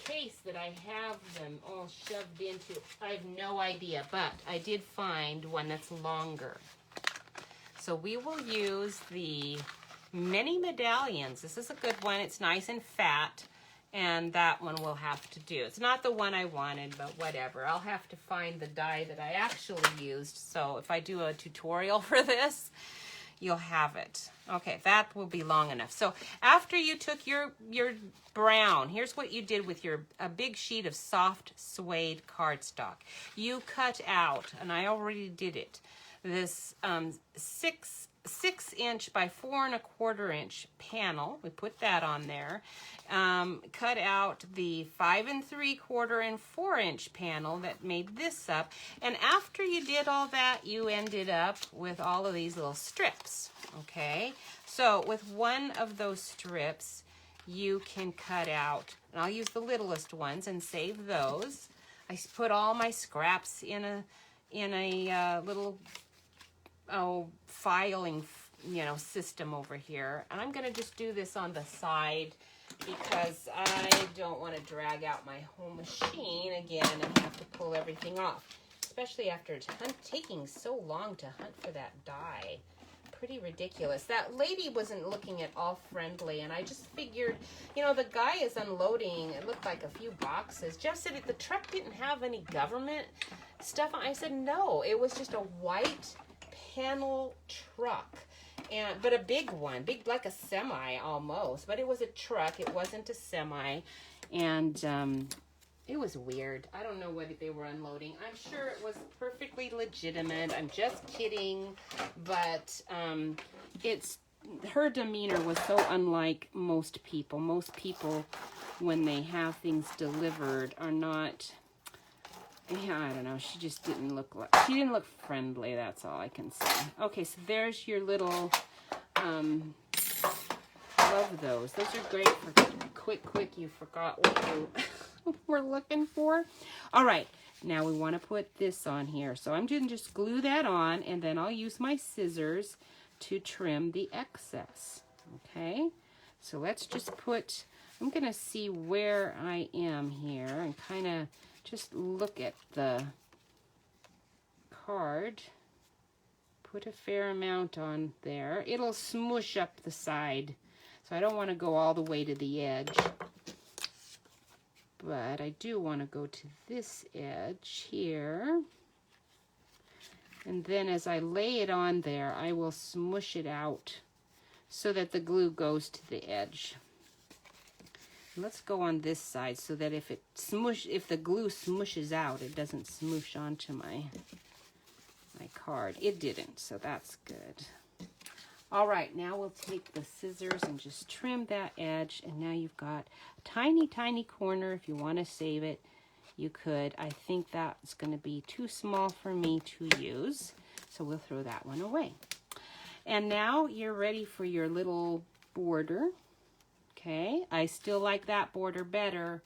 case that I have them all shoved into. I have no idea, but I did find one that's longer. So we will use the mini medallions. This is a good one. It's nice and fat. And that one will have to do. It's not the one I wanted, but whatever. I'll have to find the die that I actually used. So if I do a tutorial for this, you'll have it. Okay, that will be long enough. So after you took your brown, here's what you did with a big sheet of soft suede cardstock. You cut out, and I already did it, this 6 inch by 4 1/4 inch panel. We put that on there. Cut out the 5 3/4 and 4 inch panel that made this up. And after you did all that, you ended up with all of these little strips. Okay, so with one of those strips, you can cut out, and I'll use the littlest ones and save those. I put all my scraps in a little filing system over here, and I'm going to just do this on the side because I don't want to drag out my whole machine again and have to pull everything off, especially after taking so long to hunt for that die. Pretty ridiculous. That lady wasn't looking at all friendly, and I just figured, the guy is unloading, it looked like a few boxes. Jeff said the truck didn't have any government stuff. I said no, it was just a white panel truck, but a big one, big like a semi almost, but it was a truck, it wasn't a semi, and it was weird. I don't know what they were unloading. I'm sure it was perfectly legitimate. I'm just kidding, but her demeanor was so unlike most people. Most people, when they have things delivered, are not. Yeah, I don't know. She just didn't look friendly. That's all I can say. Okay, so there's your little, love those. Those are great for quick. You forgot what you were looking for. All right, now we want to put this on here. So I'm going to just glue that on, and then I'll use my scissors to trim the excess. Okay, so let's just I'm going to see where I am here and kind of just look at the card. Put a fair amount on there. It'll smoosh up the side, so I don't want to go all the way to the edge. But I do want to go to this edge here. And then as I lay it on there, I will smush it out so that the glue goes to the edge. Let's go on this side so that if the glue smushes out, it doesn't smoosh onto my my card. It didn't, so that's good. All right, now we'll take the scissors and just trim that edge, and now you've got a tiny, tiny corner. If you want to save it, you could. I think that's going to be too small for me to use, so we'll throw that one away. And now you're ready for your little border. Okay, I still like that border better.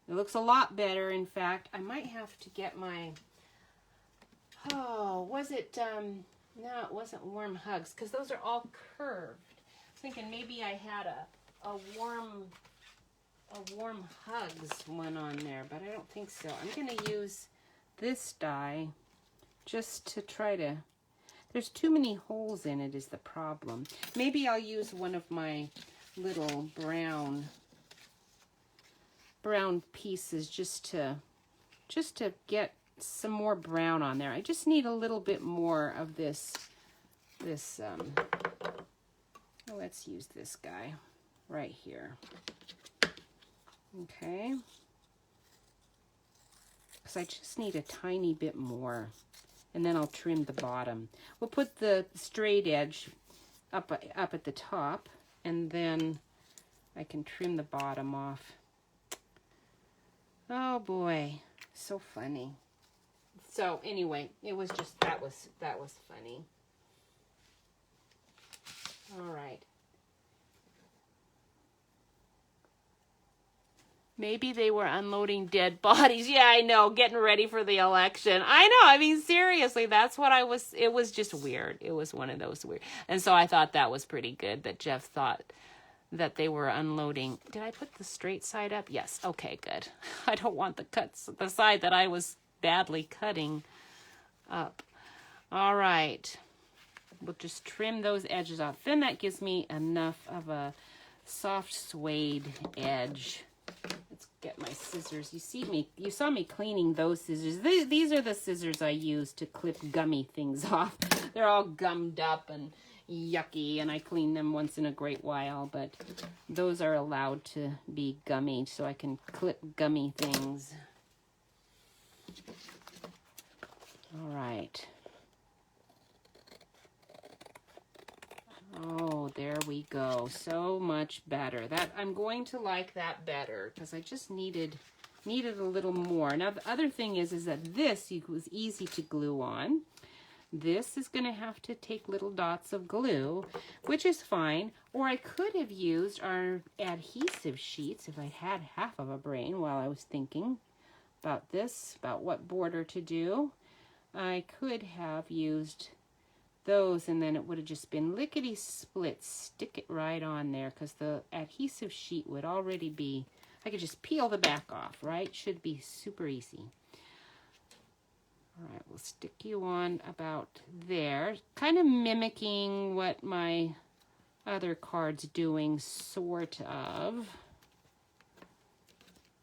It looks a lot better, in fact. I might have to get my, oh, was it, no, it wasn't Warm Hugs, because those are all curved. I was thinking maybe I had a warm Hugs one on there, but I don't think so. I'm going to use this die just to try to, there's too many holes in it is the problem. Maybe I'll use one of my little brown pieces just to get some more brown on there. I just need a little bit more of this let's use this guy right here. Okay. Because I just need a tiny bit more. And then I'll trim the bottom. We'll put the straight edge up at the top, and then I can trim the bottom off. Oh boy, so funny. So anyway, it was just, that was funny. All right. Maybe they were unloading dead bodies. Yeah, I know, getting ready for the election. I know, I mean, seriously, that's what it was just weird. It was one of those weird. And so I thought that was pretty good that Jeff thought that they were unloading. Did I put the straight side up? Yes, okay, good. I don't want the side that I was badly cutting up. All right. We'll just trim those edges off. Then that gives me enough of a soft suede edge. Let's get my scissors. You saw me cleaning those scissors. These are the scissors I use to clip gummy things off. They're all gummed up and yucky, and I clean them once in a great while, but those are allowed to be gummy, so I can clip gummy things. All right. Oh, there we go. So much better. I'm going to like that better because I just needed a little more. Now the other thing is that this was easy to glue on. This is going to have to take little dots of glue, which is fine. Or I could have used our adhesive sheets if I had half of a brain while I was thinking about this, about what border to do. I could have used those, and then it would have just been lickety-split. Stick it right on there, because the adhesive sheet would already be, I could just peel the back off, right? Should be super easy. All right, we'll stick you on about there, kind of mimicking what my other card's doing, sort of.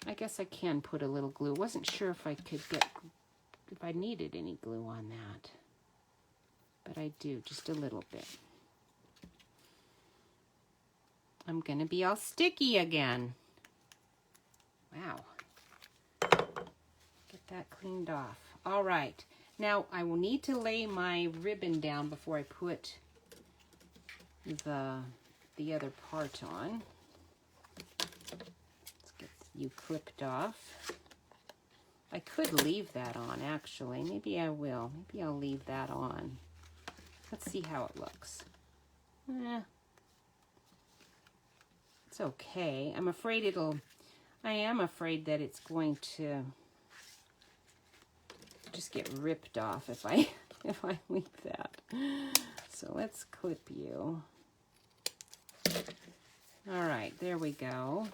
I guess I can put a little glue. Wasn't sure if I needed any glue on that. But I do, just a little bit. I'm gonna be all sticky again. Wow. Get that cleaned off. All right, now I will need to lay my ribbon down before I put the other part on. Let's get you clipped off. I could leave that on, actually. Maybe I will. Maybe I'll leave that on. Let's see how it looks. It's okay. I am afraid that it's going to just get ripped off if I leave that. So let's clip you. All right, there we go.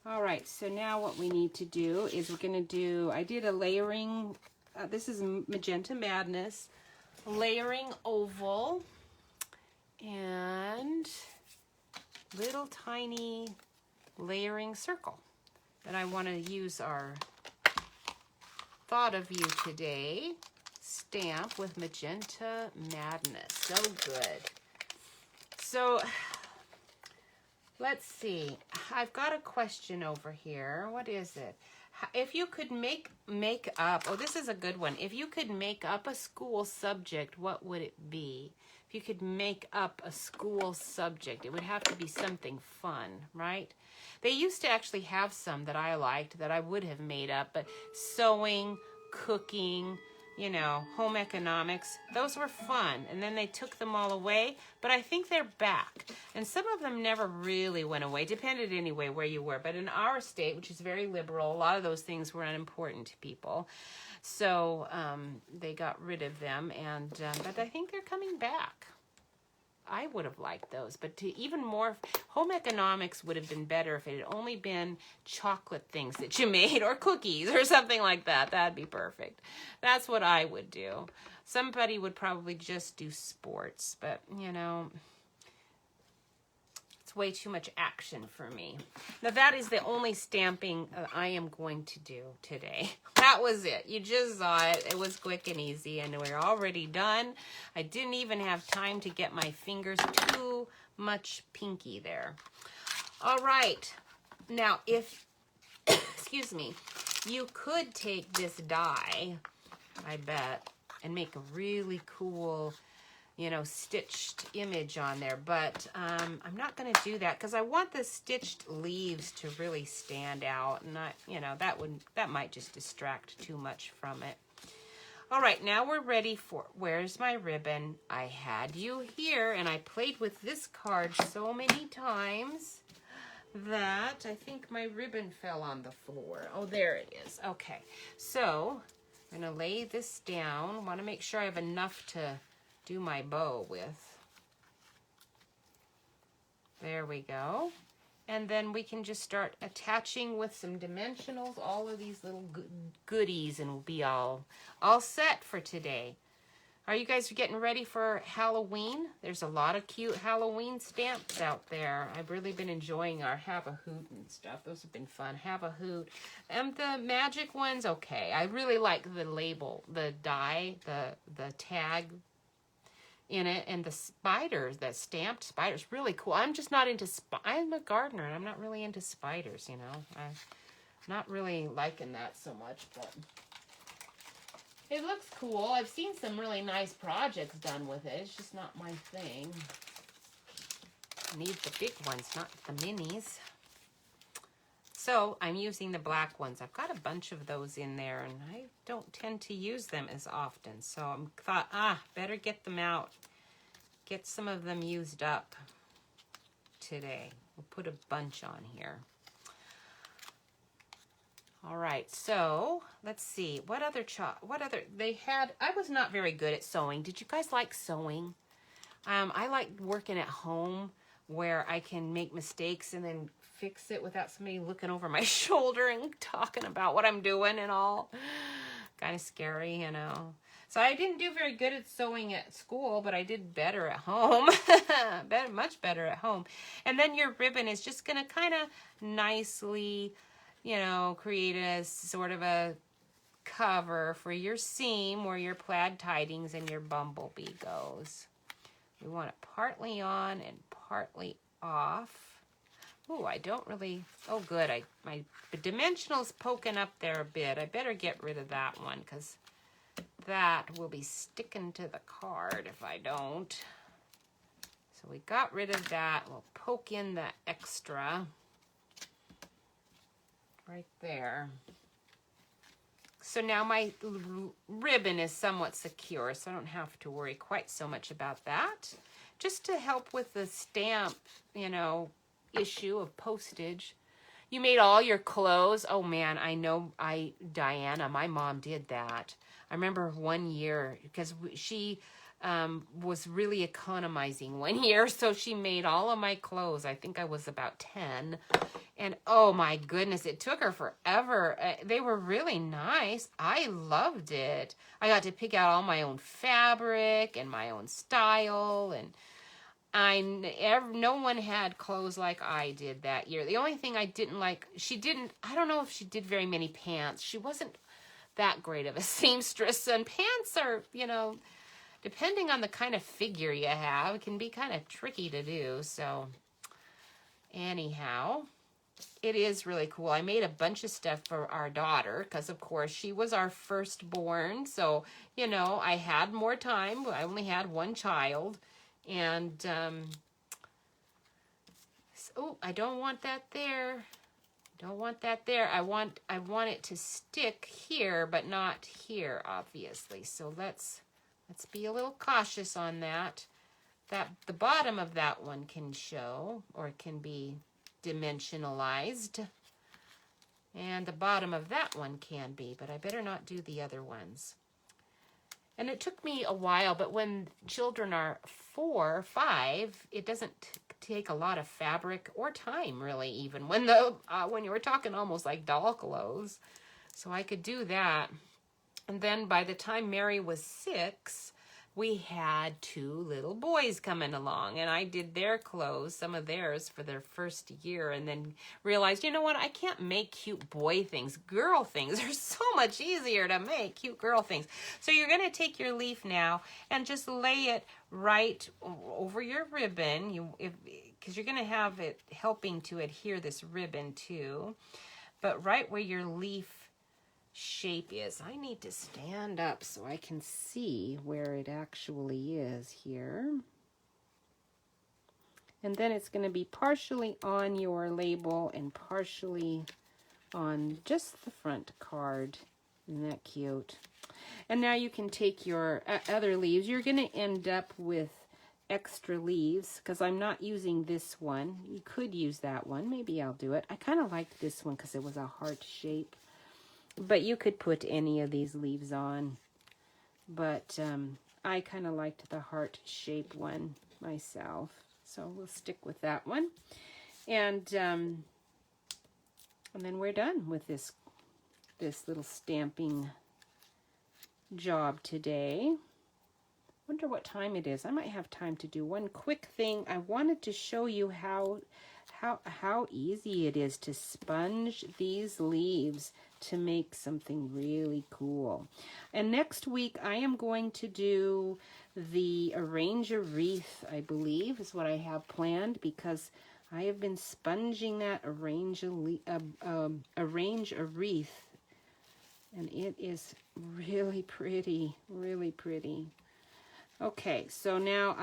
All right, so now what we need to do is we're going to do, I did a layering, this is Magenta Madness, layering oval, and little tiny layering circle. And I want to use our Thought of You Today stamp with Magenta Madness. So good. So let's see. I've got a question over here. What is it? If you could make up, oh, this is a good one. If you could make up a school subject, what would it be? If you could make up a school subject, it would have to be something fun, right? They used to actually have some that I liked that I would have made up, but sewing, cooking, you know, home economics, those were fun. And then they took them all away, but I think they're back. And some of them never really went away, depended anyway where you were. But in our state, which is very liberal, a lot of those things were unimportant to people. So they got rid of them, and but I think they're coming back. I would have liked those, but to even more, home economics would have been better if it had only been chocolate things that you made or cookies or something like that. That'd be perfect. That's what I would do. Somebody would probably just do sports, but you know, it's way too much action for me. Now that is the only stamping I am going to do today. That was it. You just saw it. It was quick and easy, and we're already done. I didn't even have time to get my fingers too much pinky there. All right. Now, if, excuse me, you could take this die, I bet, and make a really cool, you know, stitched image on there, but I'm not going to do that because I want the stitched leaves to really stand out, and not, you know, that might just distract too much from it. All right, now we're ready for, where's my ribbon? I had you here, and I played with this card so many times that I think my ribbon fell on the floor. Oh, there it is. Okay, so I'm going to lay this down. I want to make sure I have enough to do my bow with. There we go. And then we can just start attaching with some dimensionals, all of these little goodies, and we'll be all set for today. Are you guys getting ready for Halloween? There's a lot of cute Halloween stamps out there. I've really been enjoying our Have a Hoot and stuff. Those have been fun. Have a Hoot. And the magic ones, okay. I really like the label, the die, the tag in it, and the spiders, that stamped spiders, really cool. I'm just not into, I'm a gardener, and I'm not really into spiders, you know. I'm not really liking that so much, but it looks cool. I've seen some really nice projects done with it. It's just not my thing. I need the big ones, not the minis. So I'm using the black ones. I've got a bunch of those in there, and I don't tend to use them as often. So I thought, better get them out. Get some of them used up today. We'll put a bunch on here. All right, so let's see. What other they had? I was not very good at sewing. Did you guys like sewing? I like working at home where I can make mistakes and then fix it without somebody looking over my shoulder and talking about what I'm doing and all. Kind of scary, you know. So I didn't do very good at sewing at school, but I did better at home. Much better at home. And then your ribbon is just going to kind of nicely, you know, create a sort of a cover for your seam where your plaid tidings and your bumblebee goes. We want it partly on and partly off. Oh, I don't really, oh good, my dimensional's poking up there a bit. I better get rid of that one because that will be sticking to the card if I don't. So we got rid of that. We'll poke in the extra right there. So now my ribbon is somewhat secure, so I don't have to worry quite so much about that. Just to help with the stamp, you know, issue of postage. You made all your clothes. Oh man, I know. Diana, my mom did that. I remember one year because she was really economizing one year, so she made all of my clothes. I think I was about 10. And oh my goodness, it took her forever. They were really nice. I loved it. I got to pick out all my own fabric and my own style, and no one had clothes like I did that year. The only thing I didn't like, I don't know if she did very many pants. She wasn't that great of a seamstress, and pants are, you know, depending on the kind of figure you have, it can be kind of tricky to do. So anyhow, it is really cool. I made a bunch of stuff for our daughter because, of course, she was our firstborn. So, you know, I had more time. I only had one child. And, oh, I don't want that there. Don't want that there. I want it to stick here, but not here, obviously. So let's be a little cautious on that. That the bottom of that one can show, or can be dimensionalized. And the bottom of that one can be, but I better not do the other ones. And it took me a while, but when children are 4 or 5, it doesn't take a lot of fabric or time, really, even when you were talking almost like doll clothes. So I could do that. And then by the time Mary was 6, we had 2 little boys coming along, and I did their clothes, some of theirs for their first year, and then realized, you know what, I can't make cute boy things. Girl things are so much easier to make, cute girl things. So you're going to take your leaf now and just lay it right over your ribbon, because you're going to have it helping to adhere this ribbon too, but right where your leaf shape is. I need to stand up so I can see where it actually is here. And then it's going to be partially on your label and partially on just the front card. Isn't that cute? And now you can take your other leaves. You're going to end up with extra leaves because I'm not using this one. You could use that one. Maybe I'll do it. I kind of liked this one because it was a heart shape. But you could put any of these leaves on. But I kind of liked the heart shape one myself. So we'll stick with that one. And then we're done with this little stamping job today. Wonder what time it is. I might have time to do one quick thing. I wanted to show you how easy it is to sponge these leaves to make something really cool. And next week I am going to do the arrange a wreath, I believe is what I have planned, because I have been sponging that arrange a wreath, and it is really pretty, really pretty. Okay, so now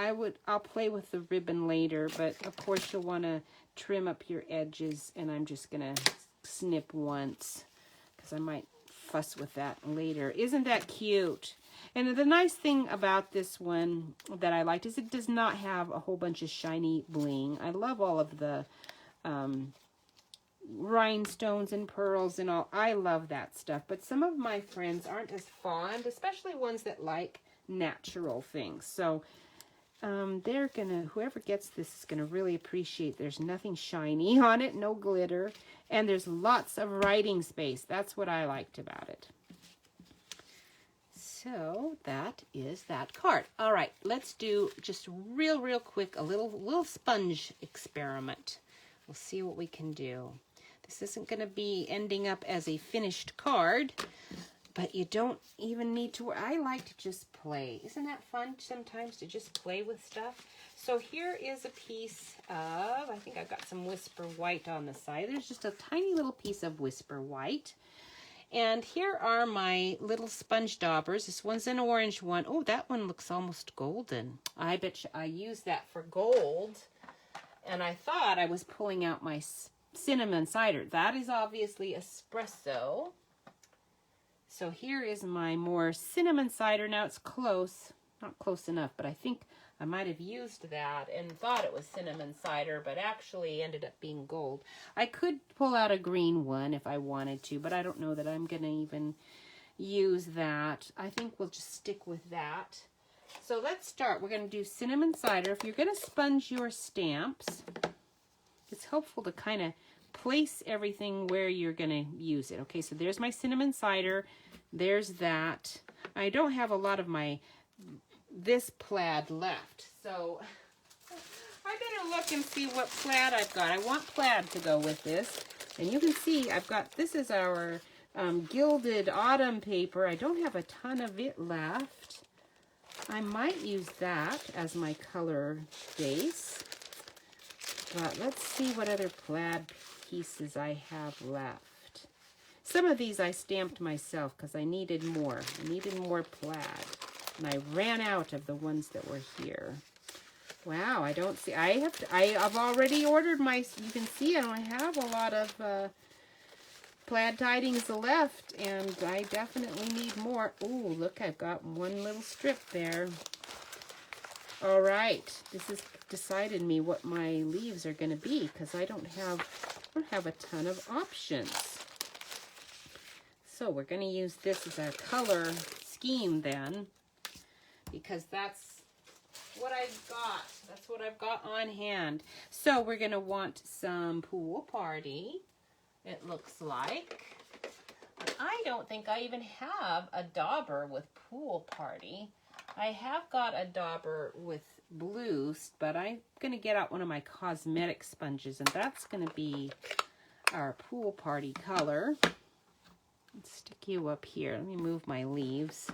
I'll play with the ribbon later, but of course you'll want to trim up your edges, and I'm just gonna snip once because I might fuss with that later. Isn't that cute? And the nice thing about this one that I liked is it does not have a whole bunch of shiny bling. I love all of the rhinestones and pearls and all. I love that stuff, but some of my friends aren't as fond, especially ones that like natural things. So whoever gets this is gonna really appreciate there's nothing shiny on it, no glitter, and there's lots of writing space. That's what I liked about it. So that is that card. All right, let's do just real quick a little sponge experiment. We'll see what we can do. This isn't going to be ending up as a finished card, but you don't even need to. I like to just play. Isn't that fun sometimes to just play with stuff? So here is a piece of, I think I've got some Whisper White on the side. There's just a tiny little piece of Whisper White. And here are my little sponge daubers. This one's an orange one. Oh, that one looks almost golden. I bet you I used that for gold. And I thought I was pulling out my cinnamon cider. That is obviously espresso. So here is my more cinnamon cider. Now it's close. Not close enough, but I think I might have used that and thought it was cinnamon cider, but actually ended up being gold. I could pull out a green one if I wanted to, but I don't know that I'm going to even use that. I think we'll just stick with that. So let's start. We're going to do cinnamon cider. If you're going to sponge your stamps, it's helpful to kind of place everything where you're going to use it. Okay, so there's my cinnamon cider. There's that. I don't have a lot of this plaid left, so I better look and see what plaid I've got. I want plaid to go with this, and you can see I've got, this is our gilded autumn paper. I don't have a ton of it left. I might use that as my color base, but let's see what other plaid pieces I have left. Some of these I stamped myself because I needed more. I needed more plaid. And I ran out of the ones that were here. Wow, I don't see, I've already ordered my, you can see I don't have a lot of plaid tidings left, and I definitely need more. Ooh, look, I've got one little strip there. All right, this has decided me what my leaves are going to be, because I don't have a ton of options. So we're going to use this as our color scheme then, because that's what I've got. That's what I've got on hand. So we're going to want some Pool Party, it looks like. But I don't think I even have a dauber with Pool Party. I have got a dauber with blues, but I'm going to get out one of my cosmetic sponges, and that's going to be our Pool Party color. Let's stick you up here. Let me move my leaves.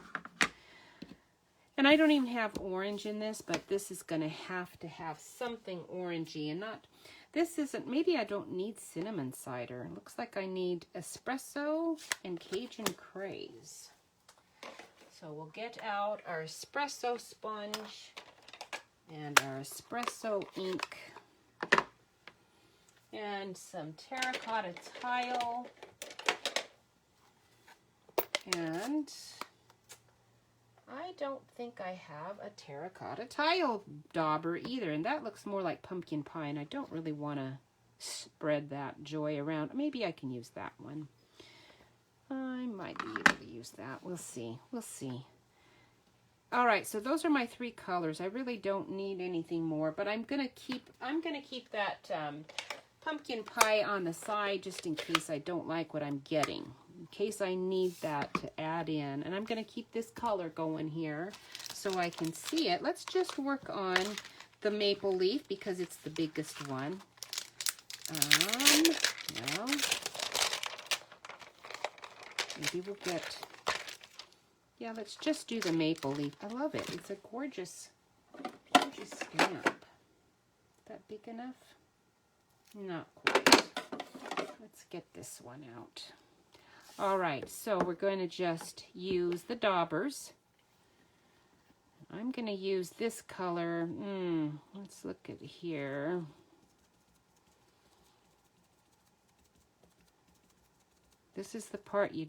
And I don't even have orange in this, but this is going to have something orangey, and not, this isn't, maybe I don't need cinnamon cider. It looks like I need espresso and Cajun craze. So we'll get out our espresso sponge and our espresso ink and some terracotta tile, and I don't think I have a terracotta tile dauber either, and that looks more like pumpkin pie, and I don't really want to spread that joy around. Maybe I can use that one. I might be able to use that. We'll see. We'll see. All right, so those are my three colors. I really don't need anything more, but I'm gonna keep that pumpkin pie on the side just in case I don't like what I'm getting, in case I need that to add in. And I'm gonna keep this color going here so I can see it. Let's just work on the maple leaf because it's the biggest one. Well, maybe we'll get, yeah, let's just do the maple leaf. I love it. It's a gorgeous, gorgeous stamp. Is that big enough? Not quite. Let's get this one out. All right, so we're going to just use the daubers. I'm going to use this color. Let's look at here. This is the part you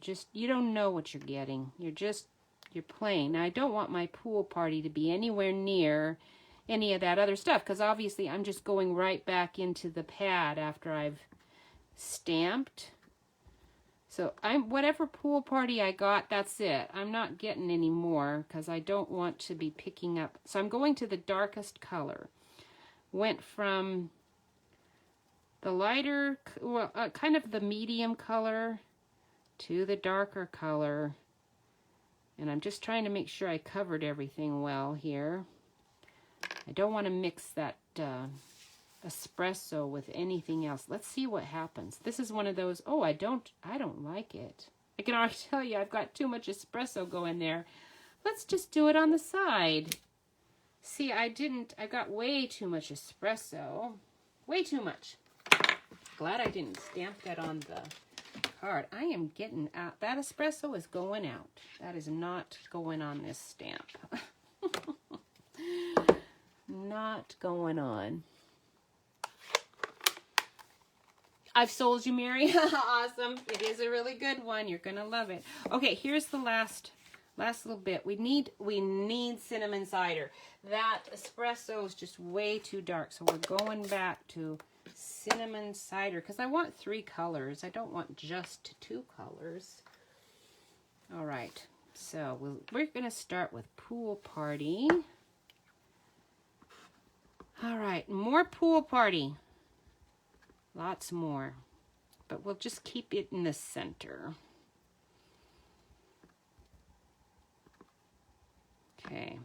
don't know what you're getting. You're playing. Now, I don't want my Pool Party to be anywhere near any of that other stuff, because obviously I'm just going right back into the pad after I've stamped. So whatever Pool Party I got, that's it. I'm not getting any more because I don't want to be picking up. So I'm going to the darkest color. Went from the lighter, well, kind of the medium color to the darker color. And I'm just trying to make sure I covered everything well here. I don't want to mix that espresso with anything else. Let's see what happens. This is one of those, oh, I don't like it. I can already tell you I've got too much espresso going there. Let's just do it on the side. See, I got way too much espresso. Way too much. Glad I didn't stamp that on the card. I am getting out. That espresso is going out. That is not going on this stamp. Not going on. I've sold you, Mary. Awesome. It is a really good one. You're going to love it. Okay, here's the last little bit. We need cinnamon cider. That espresso is just way too dark. So we're going back to cinnamon cider because I want 3 colors. I don't want just 2 colors. All right. So we're going to start with Pool Party. All right, more Pool Party. Lots more. But we'll just keep it in the center. Okay.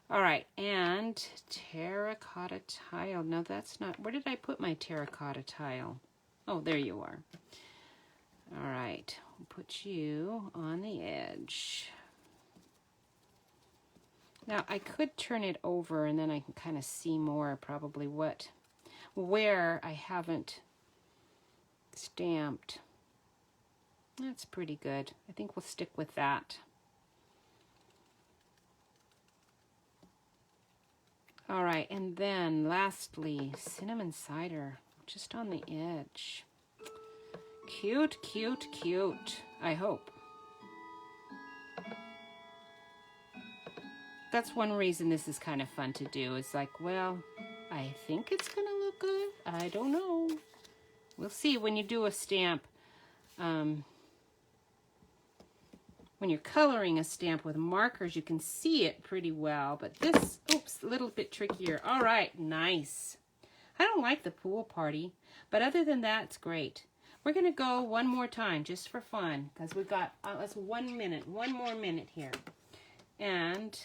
All right, and terracotta tile. No, that's not, where did I put my terracotta tile? Oh, there you are. All right, we'll put you on the edge. Now, I could turn it over and then I can kind of see more probably where I haven't stamped. That's pretty good. I think we'll stick with that. All right, and then lastly, cinnamon cider, just on the edge. Cute, cute, cute, I hope. That's one reason this is kind of fun to do. It's like, well, I think it's gonna look good. I don't know. We'll see when you do a stamp. When you're coloring a stamp with markers, you can see it pretty well. But this, oops, a little bit trickier. All right, nice. I don't like the pool party, but other than that, it's great. We're gonna go one more time just for fun because we've got, that's 1 minute, one more minute here. And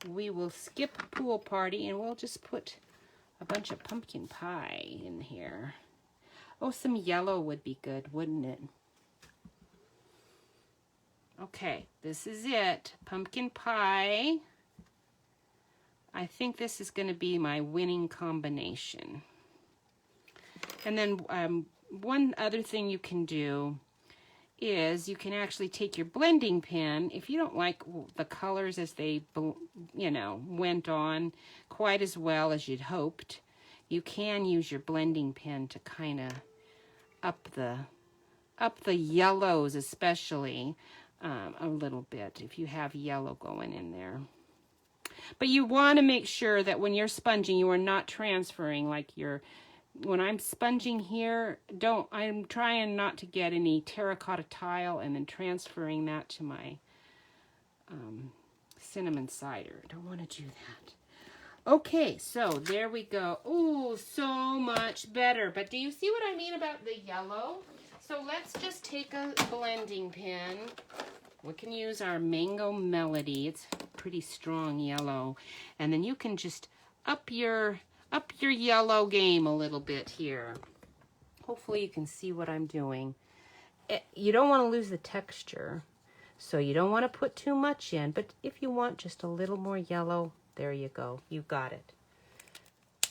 we will skip pool party and we'll just put a bunch of pumpkin pie in here. Oh, some yellow would be good, wouldn't it? Okay, this is it. Pumpkin pie. I think this is going to be my winning combination. And then one other thing you can do is you can actually take your blending pen. If you don't like the colors as they, you know, went on quite as well as you'd hoped, you can use your blending pen to kind of up the yellows, especially a little bit if you have yellow going in there. But you want to make sure that when you're sponging, you are not transferring like when I'm sponging here, I'm trying not to get any terracotta tile and then transferring that to my cinnamon cider. Don't want to do that. Okay, so there we go. Oh, so much better. But do you see what I mean about the yellow? So let's just take a blending pen. We can use our Mango Melody. It's pretty strong yellow. And then you can just up your yellow game a little bit here. Hopefully you can see what I'm doing. You don't want to lose the texture, so you don't want to put too much in. But if you want just a little more yellow, there you go. You got it.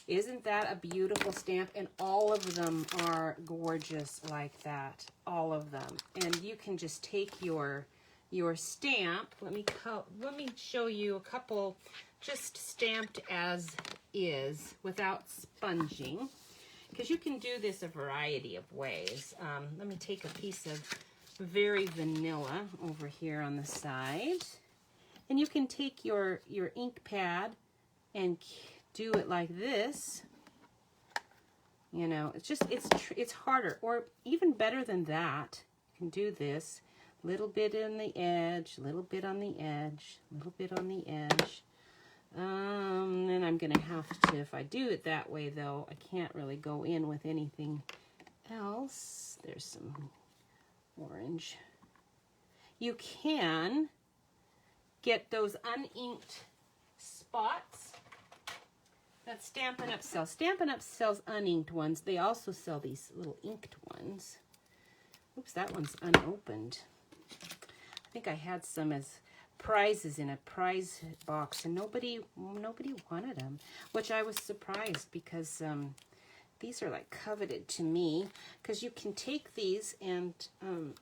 Isn't that a beautiful stamp? And all of them are gorgeous like that. All of them. And you can just take your stamp. Let me show you a couple just stamped as is without sponging. Because you can do this a variety of ways. Let me take a piece of Very Vanilla over here on the side. And you can take your ink pad and do it like this. You know, it's harder, or even better than that. You can do this, little bit on the edge, little bit on the edge, little bit on the edge. Then I'm gonna have to, if I do it that way though, I can't really go in with anything else. There's some orange. You can get those uninked spots that Stampin' Up! sells. Stampin' Up! sells uninked ones. They also sell these little inked ones. Oops, that one's unopened. I think I had some as prizes in a prize box, and nobody wanted them, which I was surprised because these are like coveted to me, because you can take these and you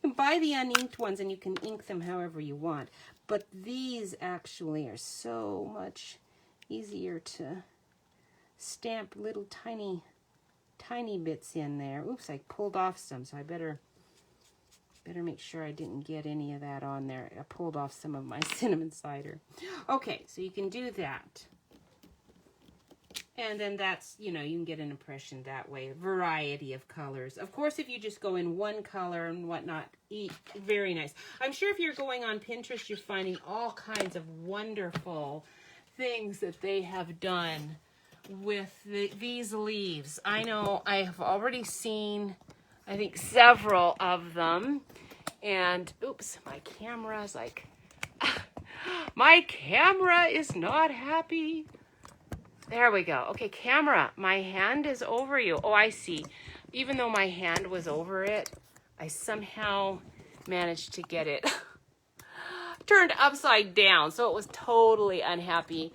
can buy the uninked ones and you can ink them however you want, but these actually are so much easier to stamp little tiny bits in there. Oops, I pulled off some, so I better make sure I didn't get any of that on there. I pulled off some of my cinnamon cider. Okay, so you can do that. And then that's, you know, you can get an impression that way. A variety of colors. Of course, if you just go in one color and whatnot, very nice. I'm sure if you're going on Pinterest, you're finding all kinds of wonderful things that they have done with these leaves. I know I have already seen, I think, several of them. And, oops, my camera's like, my camera is not happy. There we go. Okay, camera, my hand is over you. Oh, I see. Even though my hand was over it, I somehow managed to get it turned upside down. So it was totally unhappy.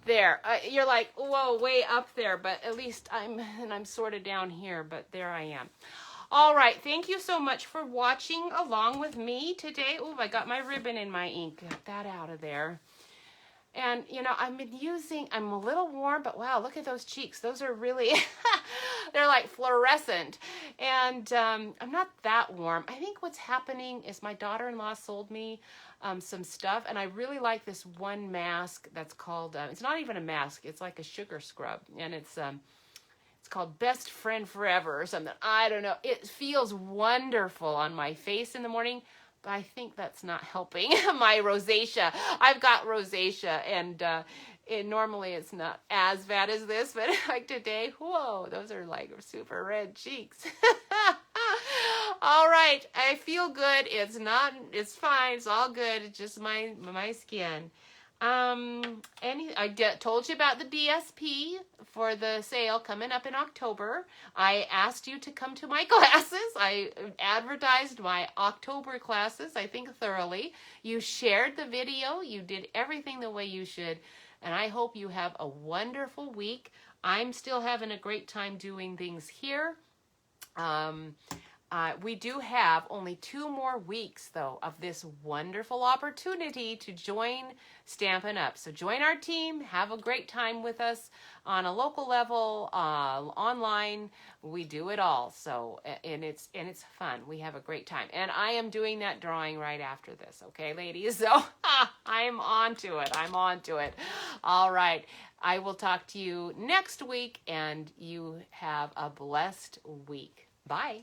There, you're like, whoa, way up there, but at least I'm sort of down here, but there I am. All right, thank you so much for watching along with me today. Oh, I got my ribbon in my ink. Got that out of there. And, you know, I'm a little warm, but wow, look at those cheeks. Those are really, they're like fluorescent. And I'm not that warm. I think what's happening is my daughter-in-law sold me some stuff, and I really like this one mask that's called, it's not even a mask, it's like a sugar scrub, and it's called Best Friend Forever or something. I don't know. It feels wonderful on my face in the morning, but I think that's not helping my rosacea. I've got rosacea, and normally it's not as bad as this, but like today, whoa, those are like super red cheeks. All right, I feel good. It's fine. It's all good. It's just my skin. Told you about the BSP for the sale coming up in October. I asked you to come to my classes. I advertised my October classes, I think thoroughly. You shared the video. You did everything the way you should. And I hope you have a wonderful week. I'm still having a great time doing things here. We do have only 2 more weeks, though, of this wonderful opportunity to join Stampin' Up! So join our team, have a great time with us on a local level, online. We do it all. So, and it's fun. We have a great time. And I am doing that drawing right after this, okay, ladies? So I'm on to it. I'm on to it. All right. I will talk to you next week, and you have a blessed week. Bye.